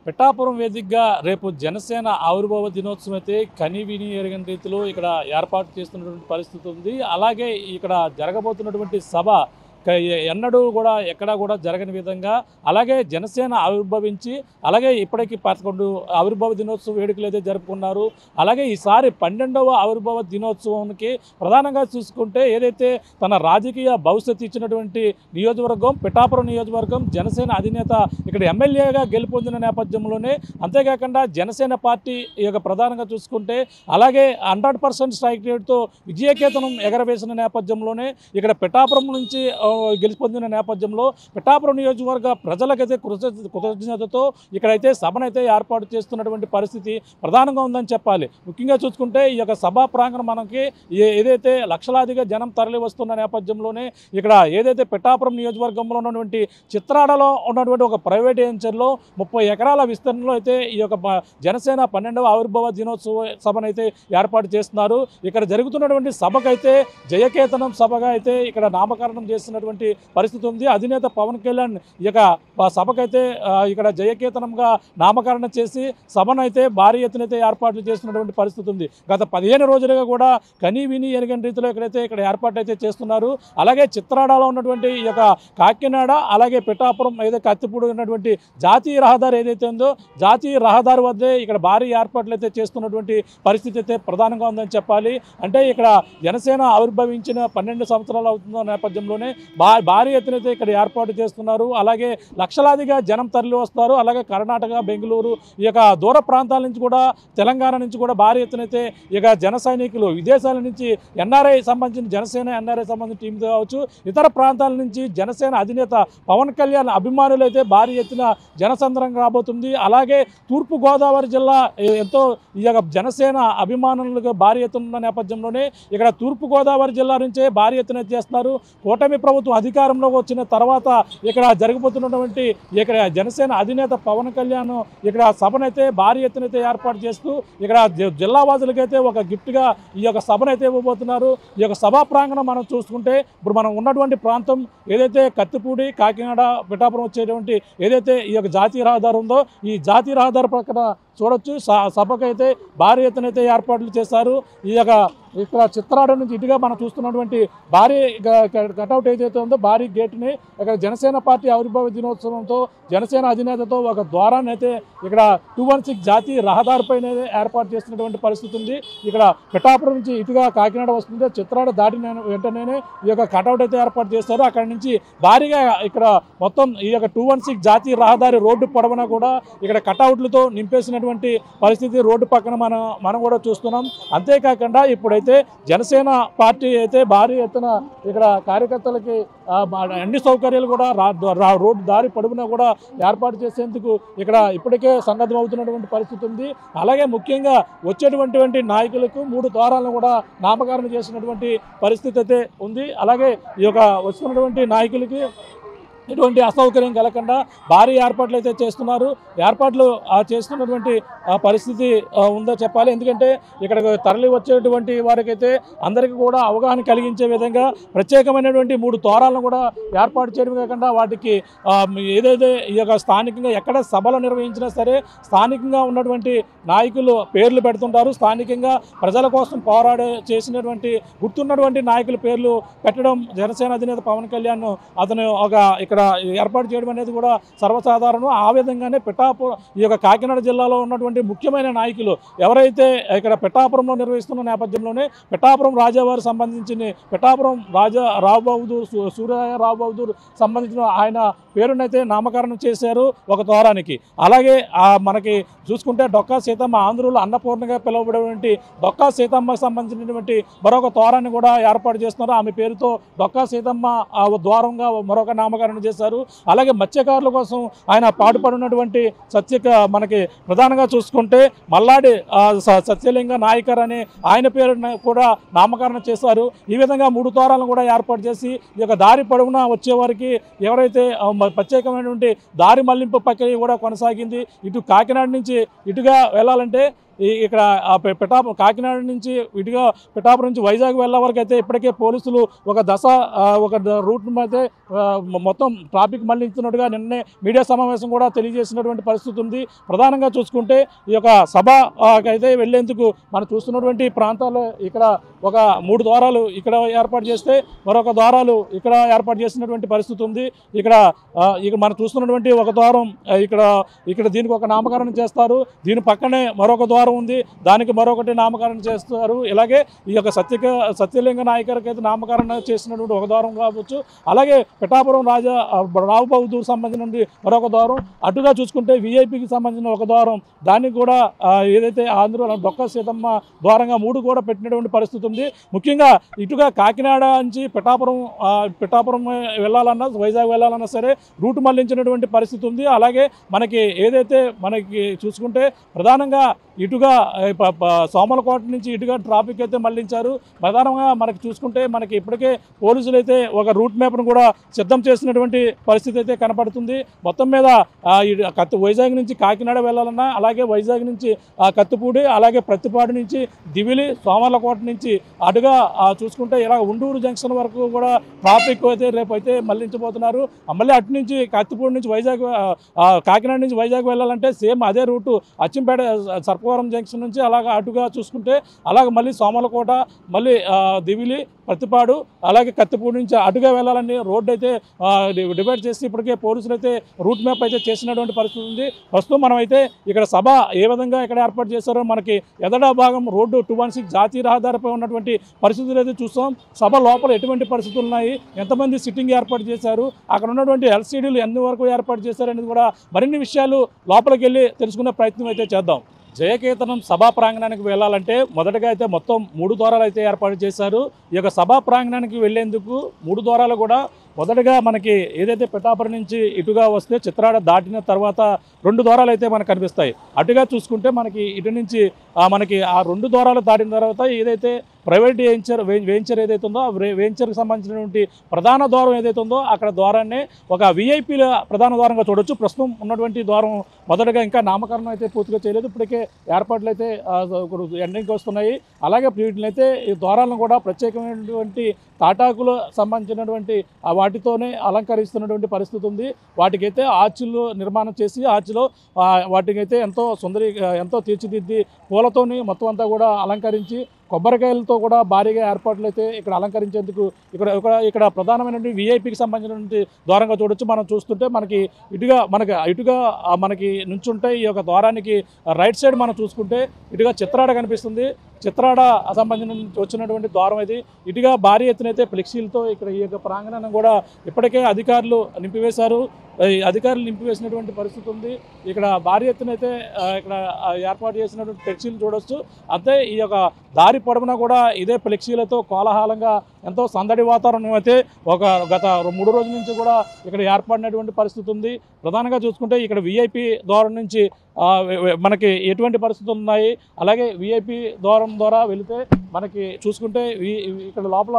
పిఠాపురం వేదికగా రేపు జనసేన ఆవిర్భావ దినోత్సవం అయితే కనివిని ఎరగని రీతిలో ఇక్కడ ఏర్పాటు చేస్తున్నటువంటి పరిస్థితి ఉంది. అలాగే ఇక్కడ జరగబోతున్నటువంటి సభ ఎన్నడూ కూడా ఎక్కడా కూడా జరగని విధంగా అలాగే జనసేన ఆవిర్భవించి అలాగే ఇప్పటికీ 11 ఆవిర్భావ దినోత్సవ వేడుకలు అయితే జరుపుకున్నారు. అలాగే ఈసారి 12వ ఆవిర్భావ దినోత్సవానికి ప్రధానంగా చూసుకుంటే ఏదైతే తన రాజకీయ భవిష్యత్తు ఇచ్చినటువంటి నియోజకవర్గం పిఠాపురం నియోజకవర్గం జనసేన అధినేత ఇక్కడ ఎమ్మెల్యేగా గెలుపొందిన నేపథ్యంలోనే అంతేకాకుండా జనసేన పార్టీ ప్రధానంగా చూసుకుంటే అలాగే 100% స్ట్రైక్ రేట్తో విజయకేతనం ఎగరవేసిన నేపథ్యంలోనే ఇక్కడ పిఠాపురం నుంచి గెలుపొందిన నేపథ్యంలో పిఠాపురం నియోజకవర్గ ప్రజలకైతే కృతజ్ఞతతో ఇక్కడైతే సభనైతే ఏర్పాటు చేస్తున్నటువంటి పరిస్థితి ప్రధానంగా ఉందని చెప్పాలి. ముఖ్యంగా చూసుకుంటే ఈ యొక్క సభా ప్రాంగణం మనకి ఏదైతే లక్షలాదిగా జనం తరలి వస్తున్న నేపథ్యంలోనే ఇక్కడ ఏదైతే పిఠాపురం నియోజకవర్గంలో ఉన్నటువంటి చిత్రాడలో ఉన్నటువంటి ఒక ప్రైవేట్ వెంచర్లో 30 ఎకరాల విస్తరణలో అయితే ఈ యొక్క జనసేన 12వ ఆవిర్భావ దినోత్సవ సభనైతే ఏర్పాటు చేస్తున్నారు. ఇక్కడ జరుగుతున్నటువంటి సభకైతే జయకేతనం సభగా అయితే ఇక్కడ నామకరణం చేస్తున్నటువంటి పరిస్థితి ఉంది. అధినేత పవన్ కళ్యాణ్ ఈ యొక్క సభకైతే ఇక్కడ జయకేతనంగా నామకరణం చేసి సభనైతే భారీ ఎత్తునైతే ఏర్పాట్లు చేస్తున్నటువంటి పరిస్థితి ఉంది. గత 15 రోజులుగా కూడా కని విని ఎరగని రీతిలో ఇక్కడ ఏర్పాటు అయితే చేస్తున్నారు. అలాగే చిత్రాడలో ఉన్నటువంటి ఈ యొక్క కాకినాడ అలాగే పిఠాపురం ఏదైతే కత్తిపూడి ఉన్నటువంటి జాతీయ రహదారి ఏదైతే ఉందో జాతీయ రహదారి వద్దే ఇక్కడ భారీ ఏర్పాట్లు అయితే చేస్తున్నటువంటి పరిస్థితి అయితే ప్రధానంగా ఉందని చెప్పాలి. అంటే ఇక్కడ జనసేన ఆవిర్భవించిన 12 సంవత్సరాలు అవుతున్న నేపథ్యంలోనే భారీ ఎత్తునైతే ఇక్కడ ఏర్పాటు చేస్తున్నారు. అలాగే లక్షలాదిగా జనం తరలి వస్తారు. అలాగే కర్ణాటక బెంగళూరు ఈ యొక్క దూర ప్రాంతాల నుంచి కూడా తెలంగాణ నుంచి కూడా భారీ ఎత్తునైతే ఇక జన సైనికులు విదేశాల నుంచి ఎన్ఆర్ఐ సంబంధించిన జనసేన ఎన్ఆర్ఐ సంబంధించిన టీం కావచ్చు ఇతర ప్రాంతాల నుంచి జనసేన అధినేత పవన్ కళ్యాణ్ అభిమానులు అయితే భారీ ఎత్తున జనసంద్రంగా రాబోతుంది. అలాగే తూర్పుగోదావరి జిల్లా ఎంతో ఈ యొక్క జనసేన అభిమానులుగా భారీ ఎత్తున ఉన్న నేపథ్యంలోనే ఇక్కడ తూర్పుగోదావరి జిల్లా నుంచే భారీ ఎత్తున చేస్తున్నారు. కూటమి ప్రభుత్వం అధికారంలోకి వచ్చిన తర్వాత ఇక్కడ జరుగుతున్నటువంటి ఇక్కడ జనసేన అధినేత పవన్ కళ్యాణ్ ఇక్కడ సభనైతే భారీ ఎత్తునైతే ఏర్పాటు చేస్తూ ఇక్కడ జిల్లా వాసులకైతే ఒక గిఫ్ట్గా ఈ యొక్క సభనైతే ఇవ్వబోతున్నారు. ఈ యొక్క సభా ప్రాంగణం మనం చూసుకుంటే ఇప్పుడు మనం ఉన్నటువంటి ప్రాంతం ఏదైతే కత్తిపూడి కాకినాడ పిఠాపురం వచ్చేటువంటి ఏదైతే ఈ యొక్క జాతీయ రహదారి ఉందో ఈ జాతీయ రహదారి ప్రక్కన చూడొచ్చు. సభకైతే భారీ ఎత్తునైతే ఏర్పాట్లు చేశారు. ఈ యొక్క ఇక్కడ చిత్రాడ నుంచి ఇటుగా మనం చూస్తున్నటువంటి భారీ కటౌట్ ఏదైతే ఉందో భారీ గేట్ని ఇక్కడ జనసేన పార్టీ ఆవిర్భావ దినోత్సవంతో జనసేన అధినేతతో ఒక ద్వారాన్ని అయితే ఇక్కడ 216 జాతీయ రహదారిపైన ఏర్పాటు చేస్తున్నటువంటి పరిస్థితి ఉంది. ఇక్కడ పిఠాపురం నుంచి ఇటుగా కాకినాడ వస్తుంది. చిత్రాడ దాటిన వెంటనే ఈ యొక్క కటౌట్ అయితే ఏర్పాటు చేస్తారు. అక్కడ నుంచి భారీగా ఇక్కడ మొత్తం ఈ యొక్క 216 జాతీయ రహదారి రోడ్డు పొడవునా కూడా ఇక్కడ కటౌట్లతో నింపేసినటువంటి పరిస్థితి రోడ్డు పక్కన మనం కూడా చూస్తున్నాం. అంతేకాకుండా ఇప్పుడైతే జనసేన పార్టీ అయితే భారీ ఎత్తున ఇక్కడ కార్యకర్తలకి అన్ని సౌకర్యాలు కూడా రోడ్డు దారి పొడవునా కూడా ఏర్పాటు చేసేందుకు ఇక్కడ ఇప్పటికే సన్నద్ధం అవుతున్నటువంటి పరిస్థితి ఉంది. అలాగే ముఖ్యంగా వచ్చేటువంటి నాయకులకు 3 ద్వారాలను కూడా నామకరణం చేసినటువంటి పరిస్థితి అయితే ఉంది. అలాగే ఈ యొక్క వస్తున్నటువంటి నాయకులకి ఎటువంటి అసౌకర్యం కలగకుండా భారీ ఏర్పాట్లు అయితే చేస్తున్నారు. ఏర్పాట్లు చేస్తున్నటువంటి పరిస్థితి ఉందో చెప్పాలి. ఎందుకంటే ఇక్కడ తరలి వచ్చేటువంటి వారికైతే అందరికీ కూడా అవగాహన కలిగించే విధంగా ప్రత్యేకమైనటువంటి 3 తోరాలను కూడా ఏర్పాటు చేయడం కాకుండా వాటికి ఏదైతే ఈ యొక్క స్థానికంగా ఎక్కడ సభలు నిర్వహించినా సరే స్థానికంగా ఉన్నటువంటి నాయకులు పేర్లు పెడుతుంటారు. స్థానికంగా ప్రజల కోసం చేసినటువంటి గుర్తున్నటువంటి నాయకుల పేర్లు పెట్టడం జనసేన అధినేత పవన్ కళ్యాణ్ అతను ఇక్కడ ఏర్పాటు చేయడం అనేది కూడా సర్వసాధారణం. ఆ విధంగానే ఈ యొక్క కాకినాడ జిల్లాలో ఉన్నటువంటి ముఖ్యమైన నాయకులు ఎవరైతే ఇక్కడ పిఠాపురంలో నిర్వహిస్తున్న నేపథ్యంలోనే పిఠాపురం రాజావారి సంబంధించిన పిఠాపురం రావు బహదూర్ సూర్యరావు బహదూర్ సంబంధించిన ఆయన పేరునైతే నామకరణం చేశారు ఒక ద్వారానికి. అలాగే మనకి చూసుకుంటే డొక్కా సీతమ్మ ఆంధ్రులు అన్నపూర్ణగా పిలువబడేటువంటి డొక్కా సీతమ్మకు సంబంధించినటువంటి మరొక ద్వారాన్ని కూడా ఏర్పాటు చేస్తున్నారు. ఆమె పేరుతో డొక్కా సీతమ్మ ద్వారంగా మరొక నామకరణం చేశారు. అలాగే మత్స్యకారుల కోసం ఆయన పాటుపడినటువంటి మనకి ప్రధానంగా చూసుకుంటే మల్లాడి సత్యలింగ నాయకర్ అనే ఆయన పేరు కూడా నామకరణం చేశారు. ఈ విధంగా 3 ద్వారాలను కూడా ఏర్పాటు చేసి ఈ యొక్క దారి పొడవునా వచ్చేవారికి ఎవరైతే ప్రత్యేకమైనటువంటి దారి మళ్లింపు ప్రక్రియ కూడా కొనసాగింది. ఇటు కాకినాడ నుంచి ఇటుగా వెళ్ళాలంటే ఇక్కడ పిఠాపురం కాకినాడ నుంచి ఇటుగా పిఠాపురం నుంచి వైజాగ్ వెళ్ళే వరకు అయితే ఇప్పటికే పోలీసులు ఒక రూట్ అయితే మొత్తం ట్రాఫిక్ మళ్లించినట్టుగా నిన్నే మీడియా సమావేశం కూడా తెలియజేసినటువంటి పరిస్థితి ఉంది. ప్రధానంగా చూసుకుంటే ఈ యొక్క సభ అయితే వెళ్లేందుకు మనం చూస్తున్నటువంటి ప్రాంతాల్లో ఇక్కడ ఒక 3 ద్వారాలు ఇక్కడ ఏర్పాటు చేస్తే మరొక ద్వారాలు ఇక్కడ ఏర్పాటు చేసినటువంటి పరిస్థితి ఉంది. ఇక్కడ మనం చూస్తున్నటువంటి ఒక ద్వారం ఇక్కడ దీనికి ఒక నామకరణం చేస్తారు. దీని పక్కనే మరొక ద్వారం ఉంది, దానికి మరొకటి నామకరణం చేస్తారు. ఇలాగే ఈ యొక్క సత్యలింగ నాయకరికి అయితే నామకరణం చేసినటువంటి ఒక ద్వారం కావచ్చు. అలాగే పిఠాపురం రావు బహదూర్ సంబంధించిన మరొక ద్వారం, అటుగా చూసుకుంటే విఐపికి సంబంధించిన ఒక ద్వారం, దానికి కూడా ఏదైతే ఆంధ్ర డొక్క సీతమ్మ ద్వారంగా 3 కూడా పెట్టినటువంటి పరిస్థితి ఉంది. ముఖ్యంగా ఇటుగా కాకినాడ నుంచి పిఠాపురం వెళ్ళాలన్నా వైజాగ్ వెళ్ళాలన్నా సరే రూట్ మళ్లించినటువంటి పరిస్థితి ఉంది. అలాగే మనకి చూసుకుంటే ప్రధానంగా ఇటుగా సోమలకోట నుంచి ఇటుగా ట్రాఫిక్ అయితే మళ్లించారు. ప్రధానంగా మనకి చూసుకుంటే మనకి ఇప్పటికే పోలీసులు అయితే ఒక రూట్ మ్యాప్ను కూడా సిద్ధం చేసినటువంటి పరిస్థితి అయితే కనపడుతుంది. మొత్తం మీద వైజాగ్ నుంచి కాకినాడ వెళ్ళాలన్నా, అలాగే వైజాగ్ నుంచి కత్తిపూడి, అలాగే ప్రత్తిపాడు నుంచి దివిలి, సోమలకోట నుంచి అటుగా చూసుకుంటే ఇలా ఉండూరు జంక్షన్ వరకు కూడా ట్రాఫిక్ అయితే రేపు అయితే మళ్లించబోతున్నారు. మళ్ళీ అటు నుంచి కత్తిపూడి నుంచి కాకినాడ నుంచి వైజాగ్ వెళ్ళాలంటే సేమ్ అదే రూటు అచ్చంపేట సర్పవరం జంక్షన్ నుంచి అలాగా అటుగా చూసుకుంటే అలాగే మళ్ళీ సోమలకోట, మళ్ళీ దివిలి, ప్రతిపాడు, అలాగే కత్తిపూడి నుంచి అటుగా వెళ్ళాలని రోడ్డు అయితే డివైడ్ చేసి ఇప్పటికే పోలీసులు అయితే రూట్ మ్యాప్ అయితే చేసినటువంటి పరిస్థితి ఉంది. ప్రస్తుతం మనం అయితే ఇక్కడ సభ ఏ విధంగా ఇక్కడ ఏర్పాటు చేశారో మనకి ఎదడా భాగం రోడ్డు 216 జాతీయ రహదారిపై ఉన్నటువంటి పరిస్థితులు అయితే చూస్తాం. సభ లోపల ఎటువంటి పరిస్థితులు ఉన్నాయి, ఎంతమంది సిట్టింగ్ ఏర్పాటు చేశారు, అక్కడ ఉన్నటువంటి ఎల్సీడీలు ఎన్ని వరకు ఏర్పాటు చేశారు అనేది కూడా మరిన్ని విషయాలు లోపలికి వెళ్ళి తెలుసుకునే ప్రయత్నం అయితే చేద్దాం. జయకేతనం సభా ప్రాంగణానికి వెళ్ళాలంటే మొదటగా అయితే మొత్తం 3 ద్వారాలు అయితే ఏర్పాటు చేశారు. ఈ యొక్క సభా ప్రాంగణానికి వెళ్లేందుకు 3 ద్వారాలు కూడా మొదటగా మనకి ఏదైతే పిఠాపురం నుంచి ఇటుగా వస్తే చిత్రాడ దాటిన తర్వాత 2 ద్వారాలు అయితే మనకు కనిపిస్తాయి. అటుగా చూసుకుంటే మనకి ఇటు నుంచి మనకి ఆ 2 ద్వారాలు దాటిన తర్వాత ఏదైతే ప్రైవేట్ వెంచర్ ఏదైతే ఉందో ఆ వెంచర్కి సంబంధించినటువంటి ప్రధాన ద్వారం ఏదైతే ఉందో అక్కడ ద్వారాన్ని ఒక విఐపీల ప్రధాన ద్వారంగా చూడొచ్చు. ప్రస్తుతం ఉన్నటువంటి ద్వారం మొదటగా ఇంకా నామకరణం అయితే పూర్తిగా చేయలేదు, ఇప్పటికే ఏర్పాట్లు అయితే ఎండింగ్కి వస్తున్నాయి. అలాగే వీటిని అయితే ఈ ద్వారాలను కూడా ప్రత్యేకమైనటువంటి తాటాకులు సంబంధించినటువంటి వాటితోనే అలంకరిస్తున్నటువంటి పరిస్థితి ఉంది. వాటికైతే ఆర్చిలు నిర్మాణం చేసి ఆర్చిలో వాటికైతే ఎంతో తీర్చిదిద్ది పూలతోని మొత్తం అంతా కూడా అలంకరించి కొబ్బరికాయలతో కూడా భారీగా ఏర్పాట్లు అయితే ఇక్కడ అలంకరించేందుకు ఇక్కడ ప్రధానమైనటువంటి విఐపికి సంబంధించినటువంటి ద్వారంగా చూడొచ్చు. మనం చూస్తుంటే మనకి మనకి నుంచుంటే ఈ యొక్క ద్వారానికి రైట్ సైడ్ మనం చూసుకుంటే ఇటుగా చిత్రాడ కనిపిస్తుంది. చిత్రాడ సంబంధించిన వచ్చినటువంటి ద్వారం ఇది. ఇటుగా భారీ ఎత్తున అయితే ఫ్లెక్సీలతో ఇక్కడ ఈ యొక్క ప్రాంగణాన్ని కూడా ఇప్పటికే అధికారులు నింపివేసినటువంటి పరిస్థితి ఉంది. ఇక్కడ భారీ ఎత్తున అయితే ఇక్కడ ఏర్పాటు చేసినటువంటి ఫ్లెక్సీలు చూడొచ్చు. అంతే ఈ యొక్క దారి పొడవునా కూడా ఇదే ఫ్లెక్సీలతో కోలాహలంగా ఎంతో సందడి వాతావరణం అయితే గత 3 రోజుల నుంచి కూడా ఇక్కడ ఏర్పడినటువంటి పరిస్థితి ఉంది. ప్రధానంగా చూసుకుంటే ఇక్కడ విఐపి ద్వారం నుంచి మనకి ఎటువంటి పరిస్థితులు ఉన్నాయి, అలాగే విఐపి ద్వారం ద్వారా వెళితే మనకి చూసుకుంటే ఇక్కడ లోపల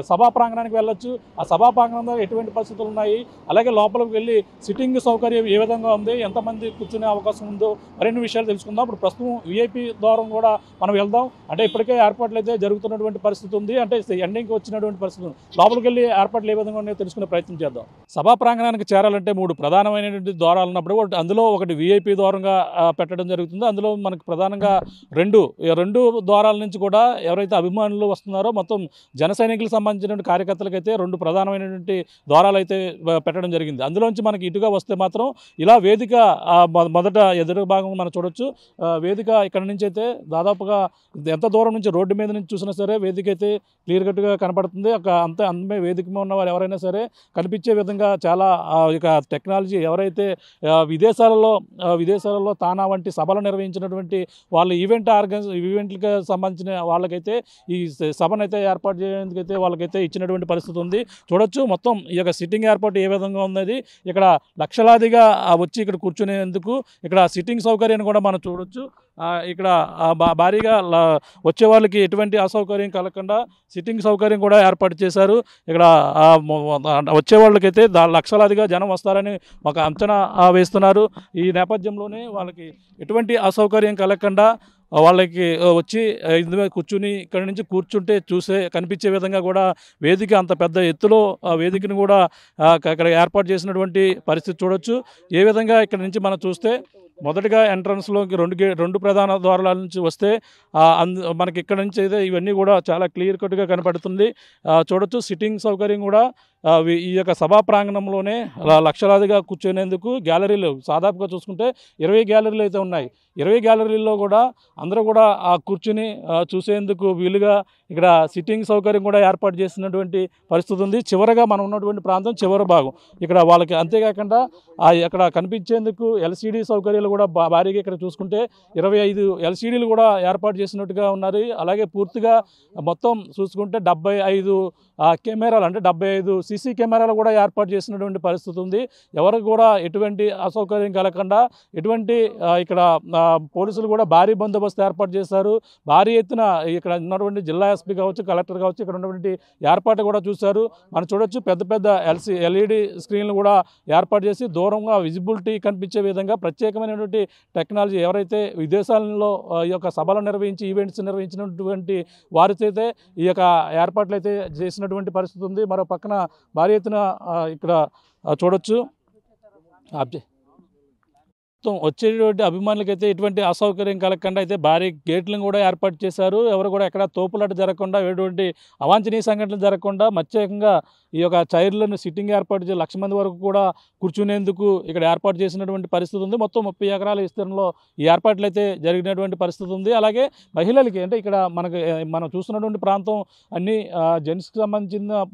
సభా ప్రాంగణానికి వెళ్ళొచ్చు. ఆ సభా ప్రాంగణంలో ఎటువంటి పరిస్థితులు ఉన్నాయి, అలాగే లోపలికి వెళ్ళి సిట్టింగ్ సౌకర్యం ఏ విధంగా ఉంది, ఎంతమంది కూర్చునే అవకాశం ఉందో మరిన్ని విషయాలు తెలుసుకుందాం. ఇప్పుడు ప్రస్తుతం విఐపి ద్వారం కూడా మనం వెళ్దాం. అంటే ఇప్పటికే ఏర్పాట్లు అయితే జరుగుతున్నటువంటి పరిస్థితి ఉంది, అంటే ఎండింగ్కి వచ్చినటువంటి పరిస్థితి ఉంది. లోపలికి వెళ్ళి ఏర్పాట్లు ఏ విధంగా ఉన్నాయో తెలుసుకునే ప్రయత్నం చేద్దాం. సభా ప్రాంగణానికి చేరాలంటే 3 ప్రధానమైనటువంటి ద్వారాలు ఉన్నప్పుడు అందులో ఒకటి విఐపి ద్వారంగా పెట్టడం జరుగుతుంది. అందులో మనకు ప్రధానంగా రెండు ద్వారాల నుంచి కూడా ఎవరైతే అభిమానులు వస్తున్నారో మొత్తం జన సైనికులకు సంబంధించినటువంటి కార్యకర్తలకు అయితే 2 ప్రధానమైనటువంటి ద్వారాలు అయితే పెట్టడం జరిగింది. అందులోంచి మనకి ఇటుగా వస్తే మాత్రం ఇలా వేదిక మొదట ఎదురు భాగం మనం చూడొచ్చు. వేదిక ఇక్కడ నుంచి అయితే దాదాపుగా ఎంత దూరం నుంచి రోడ్డు మీద నుంచి చూసినా సరే వేదిక అయితే క్లియర్ కట్గా కనపడుతుంది. అంతే వేదిక మీద ఉన్న వారు ఎవరైనా సరే కనిపించే విధంగా చాలా ఇక టెక్నాలజీ ఎవరైతే విదేశాలలో తానా వంటి సభలు నిర్వహించినటువంటి వాళ్ళు ఈవెంట్ ఈవెంట్లకు సంబంధించిన వాళ్ళకైతే ఈ సభనైతే ఏర్పాటు చేయడానికైతే వాళ్ళకైతే ఇచ్చినటువంటి పరిస్థితి ఉంది. చూడొచ్చు మొత్తం ఈ యొక్క సిట్టింగ్ ఏర్పాటు ఏ విధంగా ఉన్నది. ఇక్కడ లక్షలాదిగా వచ్చి ఇక్కడ కూర్చునేందుకు ఇక్కడ సిట్టింగ్ సౌకర్యాన్ని కూడా మనం చూడొచ్చు. ఇక్కడ భారీగా వచ్చే వాళ్ళకి ఎటువంటి అసౌకర్యం కలగకుండా సిట్టింగ్ సౌకర్యం కూడా ఏర్పాటు చేశారు. ఇక్కడ వచ్చే వాళ్ళకైతే లక్షలాదిగా జనం వస్తారని ఒక అంచనా వేస్తున్నారు. ఈ నేపథ్యంలోనే వాళ్ళకి ఎటువంటి అసౌకర్యం కలగకుండా వాళ్ళకి వచ్చి ఇందు మీద కూర్చుని ఇక్కడి నుంచి కూర్చుంటే కనిపించే విధంగా కూడా వేదిక అంత పెద్ద ఎత్తులో వేదికను కూడా ఇక్కడ ఏర్పాటు చేసినటువంటి పరిస్థితి చూడొచ్చు. ఏ విధంగా ఇక్కడ నుంచి మనం చూస్తే మొదటగా ఎంట్రన్స్లోకి రెండు ప్రధాన ద్వారాల నుంచి వస్తే మనకి ఇక్కడ నుంచి అయితే ఇవన్నీ కూడా చాలా క్లియర్ కట్గా కనపడుతుంది. చూడొచ్చు సిట్టింగ్ సౌకర్యం కూడా ఈ యొక్క సభా ప్రాంగణంలోనే లక్షలాదిగా కూర్చునేందుకు గ్యాలరీలు దాదాపుగా చూసుకుంటే 20 గ్యాలరీలు అయితే ఉన్నాయి. 20 గ్యాలరీల్లో కూడా అందరూ కూడా కూర్చుని చూసేందుకు వీలుగా ఇక్కడ సిట్టింగ్ సౌకర్యం కూడా ఏర్పాటు చేసినటువంటి పరిస్థితి ఉంది. చివరగా మనం ఉన్నటువంటి ప్రాంతం చివరి భాగం ఇక్కడ వాళ్ళకి. అంతేకాకుండా అక్కడ కనిపించేందుకు ఎల్సిడి సౌకర్యాలు కూడా భారీగా ఇక్కడ చూసుకుంటే 25 ఎల్సిడీలు కూడా ఏర్పాటు చేసినట్టుగా ఉన్నారు. అలాగే పూర్తిగా మొత్తం చూసుకుంటే 75 కెమెరాలు అంటే 75 సీసీ కెమెరాలు కూడా ఏర్పాటు చేసినటువంటి పరిస్థితి ఉంది. ఎవరికి కూడా ఎటువంటి అసౌకర్యం కలగకుండా ఎటువంటి ఇక్కడ పోలీసులు కూడా భారీ బందోబస్తు ఏర్పాటు చేశారు. భారీ ఎత్తున ఇక్కడ ఉన్నటువంటి జిల్లా ఎస్పీ కావచ్చు, కలెక్టర్ కావచ్చు, ఇక్కడ ఉన్నటువంటి ఏర్పాటు కూడా చూశారు. మనం చూడొచ్చు పెద్ద పెద్ద ఎల్ఈడి స్క్రీన్లు కూడా ఏర్పాటు చేసి దూరంగా విజిబిలిటీ కనిపించే విధంగా ప్రత్యేకమైనటువంటి టెక్నాలజీ ఎవరైతే విదేశాలలో ఈ యొక్క సభలు నిర్వహించి ఈవెంట్స్ నిర్వహించినటువంటి వారితో ఈ యొక్క ఏర్పాట్లు అయితే చేసినటువంటి పరిస్థితి ఉంది. మరో పక్కన భారీ ఎత్తున ఇక్కడ చూడొచ్చు వచ్చేటువంటి అభిమానులకైతే ఎటువంటి అసౌకర్యం కలగకుండా అయితే భారీ గేట్లను కూడా ఏర్పాటు చేశారు. ఎవరు కూడా ఎక్కడ తోపులాట జరగకుండా ఎటువంటి అవాంఛనీయ సంఘటనలు జరగకుండా ప్రత్యేకంగా ఈ యొక్క చైర్లను సిట్టింగ్ ఏర్పాటు చేసి 1,00,000 మంది వరకు కూడా కూర్చునేందుకు ఇక్కడ ఏర్పాటు చేసినటువంటి పరిస్థితి ఉంది. మొత్తం 30 ఎకరాల విస్తీర్ణంలో ఈ ఏర్పాట్లు అయితే జరిగినటువంటి పరిస్థితి ఉంది. అలాగే మహిళలకి అంటే ఇక్కడ మనం చూస్తున్నటువంటి ప్రాంతం అన్ని జెంట్స్కి సంబంధించిన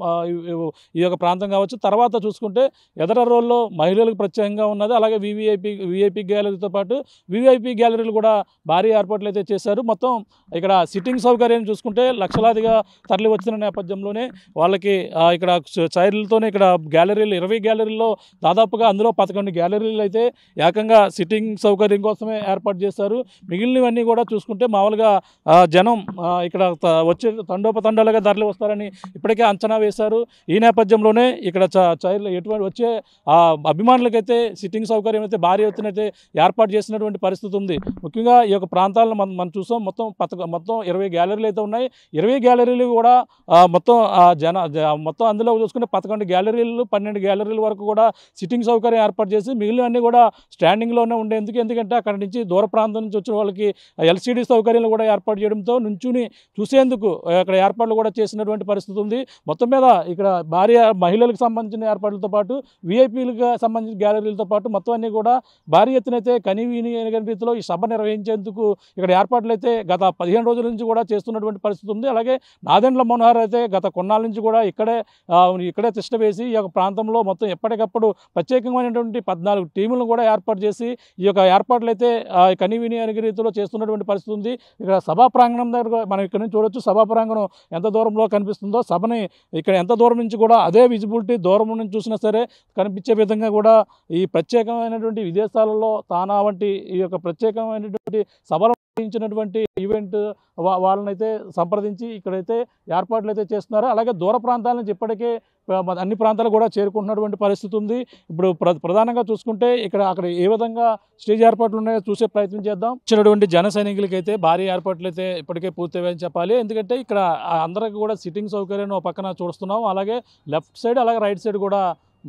ఈ యొక్క ప్రాంతం కావచ్చు. తర్వాత చూసుకుంటే ఎదర రోల్లో మహిళలకు ప్రత్యేకంగా ఉన్నది. అలాగే విఐపి గ్యాలరీతో పాటు విఐపి గ్యాలరీలు కూడా భారీ ఏర్పాట్లు అయితే చేశారు. మొత్తం ఇక్కడ సిట్టింగ్ సౌకర్యం చూసుకుంటే లక్షలాదిగా తరలి వచ్చిన నేపథ్యంలోనే వాళ్ళకి ఇక్కడ చైర్లతోనే ఇక్కడ గ్యాలరీలు 20 గ్యాలరీల్లో దాదాపుగా అందులో 11 గ్యాలరీలు అయితే ఏకంగా సిట్టింగ్ సౌకర్యం కోసమే ఏర్పాటు చేశారు. మిగిలినవన్నీ కూడా చూసుకుంటే మామూలుగా జనం ఇక్కడ వచ్చే తండోపతండాలుగా తరలి వస్తారని ఇప్పటికే అంచనా వేశారు. ఈ నేపథ్యంలోనే ఇక్కడ చైర్లు ఎటువంటి వచ్చే అభిమానులకైతే సిట్టింగ్ సౌకర్యం అయితే భారీ ఎత్తునైతే ఏర్పాటు చేసినటువంటి పరిస్థితి ఉంది. ముఖ్యంగా ఈ యొక్క ప్రాంతాలను మనం చూసాం. మొత్తం 20 గ్యాలరీలు అయితే ఉన్నాయి. 20 గ్యాలరీలు కూడా మొత్తం అందులో చూసుకుంటే 11 గ్యాలరీలు 12 గ్యాలరీల వరకు కూడా సిట్టింగ్ సౌకర్యం ఏర్పాటు చేసి మిగిలినవన్నీ కూడా స్టాండింగ్లోనే ఉండేందుకు. ఎందుకంటే అక్కడి నుంచి దూర ప్రాంతం నుంచి వచ్చిన వాళ్ళకి ఎల్సిడి సౌకర్యాలు కూడా ఏర్పాటు చేయడంతో నుంచుని చూసేందుకు అక్కడ ఏర్పాట్లు కూడా చేసినటువంటి పరిస్థితి ఉంది. మొత్తం మీద ఇక్కడ భారీ మహిళలకు సంబంధించిన ఏర్పాట్లతో పాటు విఐపీలకు సంబంధించిన గ్యాలరీలతో పాటు మొత్తం అన్నీ కూడా భారీ ఎత్తునైతే కనివిని రీతిలో ఈ సభ నిర్వహించేందుకు ఇక్కడ ఏర్పాట్లు అయితే గత 15 రోజుల నుంచి కూడా చేస్తున్నటువంటి పరిస్థితి ఉంది. అలాగే నాదెండ్ల మనోహర్ అయితే గత కొన్నాళ్ళ నుంచి కూడా ఇక్కడే తిష్ట వేసి ఈ యొక్క ప్రాంతంలో మొత్తం ఎప్పటికప్పుడు ప్రత్యేకమైనటువంటి 14 టీములను కూడా ఏర్పాటు చేసి ఈ యొక్క ఏర్పాట్లు అయితే కనివిని రీతిలో చేస్తున్నటువంటి పరిస్థితి ఉంది. ఇక్కడ సభా ప్రాంగణం దగ్గర మనం ఇక్కడ నుంచి చూడొచ్చు. సభా ప్రాంగణం ఎంత దూరంలో కనిపిస్తుందో సభని ఇక్కడ ఎంత దూరం నుంచి కూడా అదే విజిబిలిటీ దూరం నుంచి చూసినా సరే కనిపించే విధంగా కూడా ఈ ప్రత్యేకమైనటువంటి విదేశాలలో తానా వంటి ఈ యొక్క ప్రత్యేకమైనటువంటి సభలు నిర్వహించినటువంటి ఈవెంట్ వాళ్ళనైతే సంప్రదించి ఇక్కడైతే ఏర్పాట్లు అయితే చేస్తున్నారు. అలాగే దూర ప్రాంతాల నుంచి ఇప్పటికే అన్ని ప్రాంతాలు కూడా చేరుకుంటున్నటువంటి పరిస్థితి ఉంది. ఇప్పుడు ప్రధానంగా చూసుకుంటే అక్కడ ఏ విధంగా స్టేజ్ ఏర్పాట్లు ఉన్నాయో చూసే ప్రయత్నం చేద్దాం. ఇచ్చినటువంటి జన సైనికులకైతే భారీ ఏర్పాట్లు అయితే ఇప్పటికే పూర్తయ్యాయని చెప్పాలి. ఎందుకంటే ఇక్కడ అందరికీ కూడా సిట్టింగ్ సౌకర్యాన్ని ఒక పక్కన చూస్తున్నాం. అలాగే లెఫ్ట్ సైడ్ అలాగే రైట్ సైడ్ కూడా